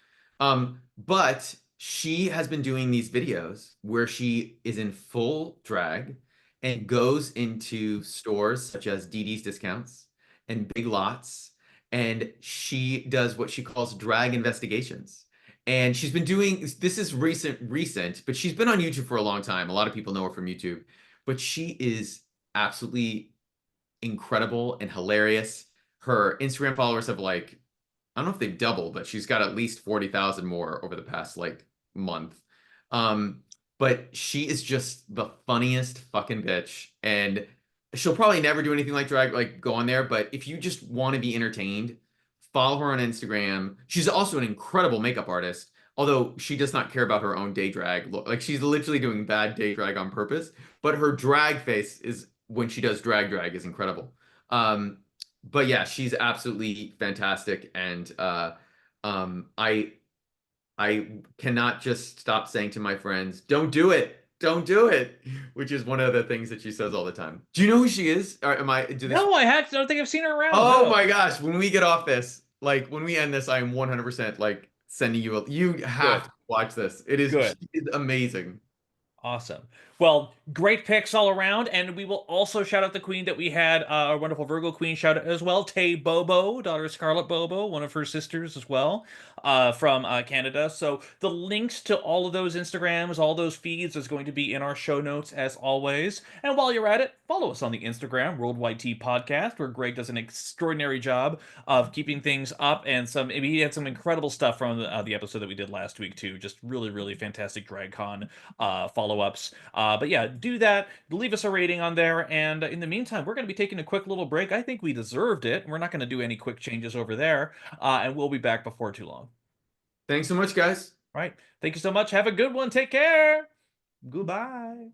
[SPEAKER 2] But she has been doing these videos where she is in full drag and goes into stores such as DD's Discounts and Big Lots, and she does what she calls drag investigations. And she's been doing this is recent, but she's been on YouTube for a long time. A lot of people know her from YouTube, but she is absolutely incredible and hilarious. Her Instagram followers have like, I don't know if they've doubled, but she's got at least 40,000 more over the past like month. Um, but she is just the funniest fucking bitch. And she'll probably never do anything like drag, like go on there. But if you just want to be entertained, follow her on Instagram. She's also an incredible makeup artist, although she does not care about her own day drag look. Like she's literally doing bad day drag on purpose, but her drag face is when she does drag is incredible. But yeah, she's absolutely fantastic, and I cannot just stop saying to my friends, "Don't do it, don't do it," which is one of the things that she says all the time. Do you know who she is? Or am I? Do this?
[SPEAKER 1] No, don't think I've seen her around.
[SPEAKER 2] Oh
[SPEAKER 1] No.
[SPEAKER 2] my gosh! When we get off this, like when we end this, I am 100% like sending you. You have
[SPEAKER 1] Good.
[SPEAKER 2] to watch this. It is
[SPEAKER 1] Good.
[SPEAKER 2] she is amazing.
[SPEAKER 1] Awesome. Well, great picks all around, and we will also shout out the queen that we had, our wonderful Virgo queen shout out as well, Tay Bobo, daughter of Scarlet Bobo, one of her sisters as well, from Canada. So the links to all of those Instagrams, all those feeds is going to be in our show notes as always. And while you're at it, follow us on the Instagram, Worldwide Tea Podcast, where Greg does an extraordinary job of keeping things up, and he had some incredible stuff from the episode that we did last week too. Just really, really fantastic DragCon follow-ups. But yeah, do that. Leave us a rating on there. And in the meantime, we're going to be taking a quick little break. I think we deserved it. We're not going to do any quick changes over there. And we'll be back before too long.
[SPEAKER 2] Thanks so much, guys.
[SPEAKER 1] All right. Thank you so much. Have a good one. Take care. Goodbye.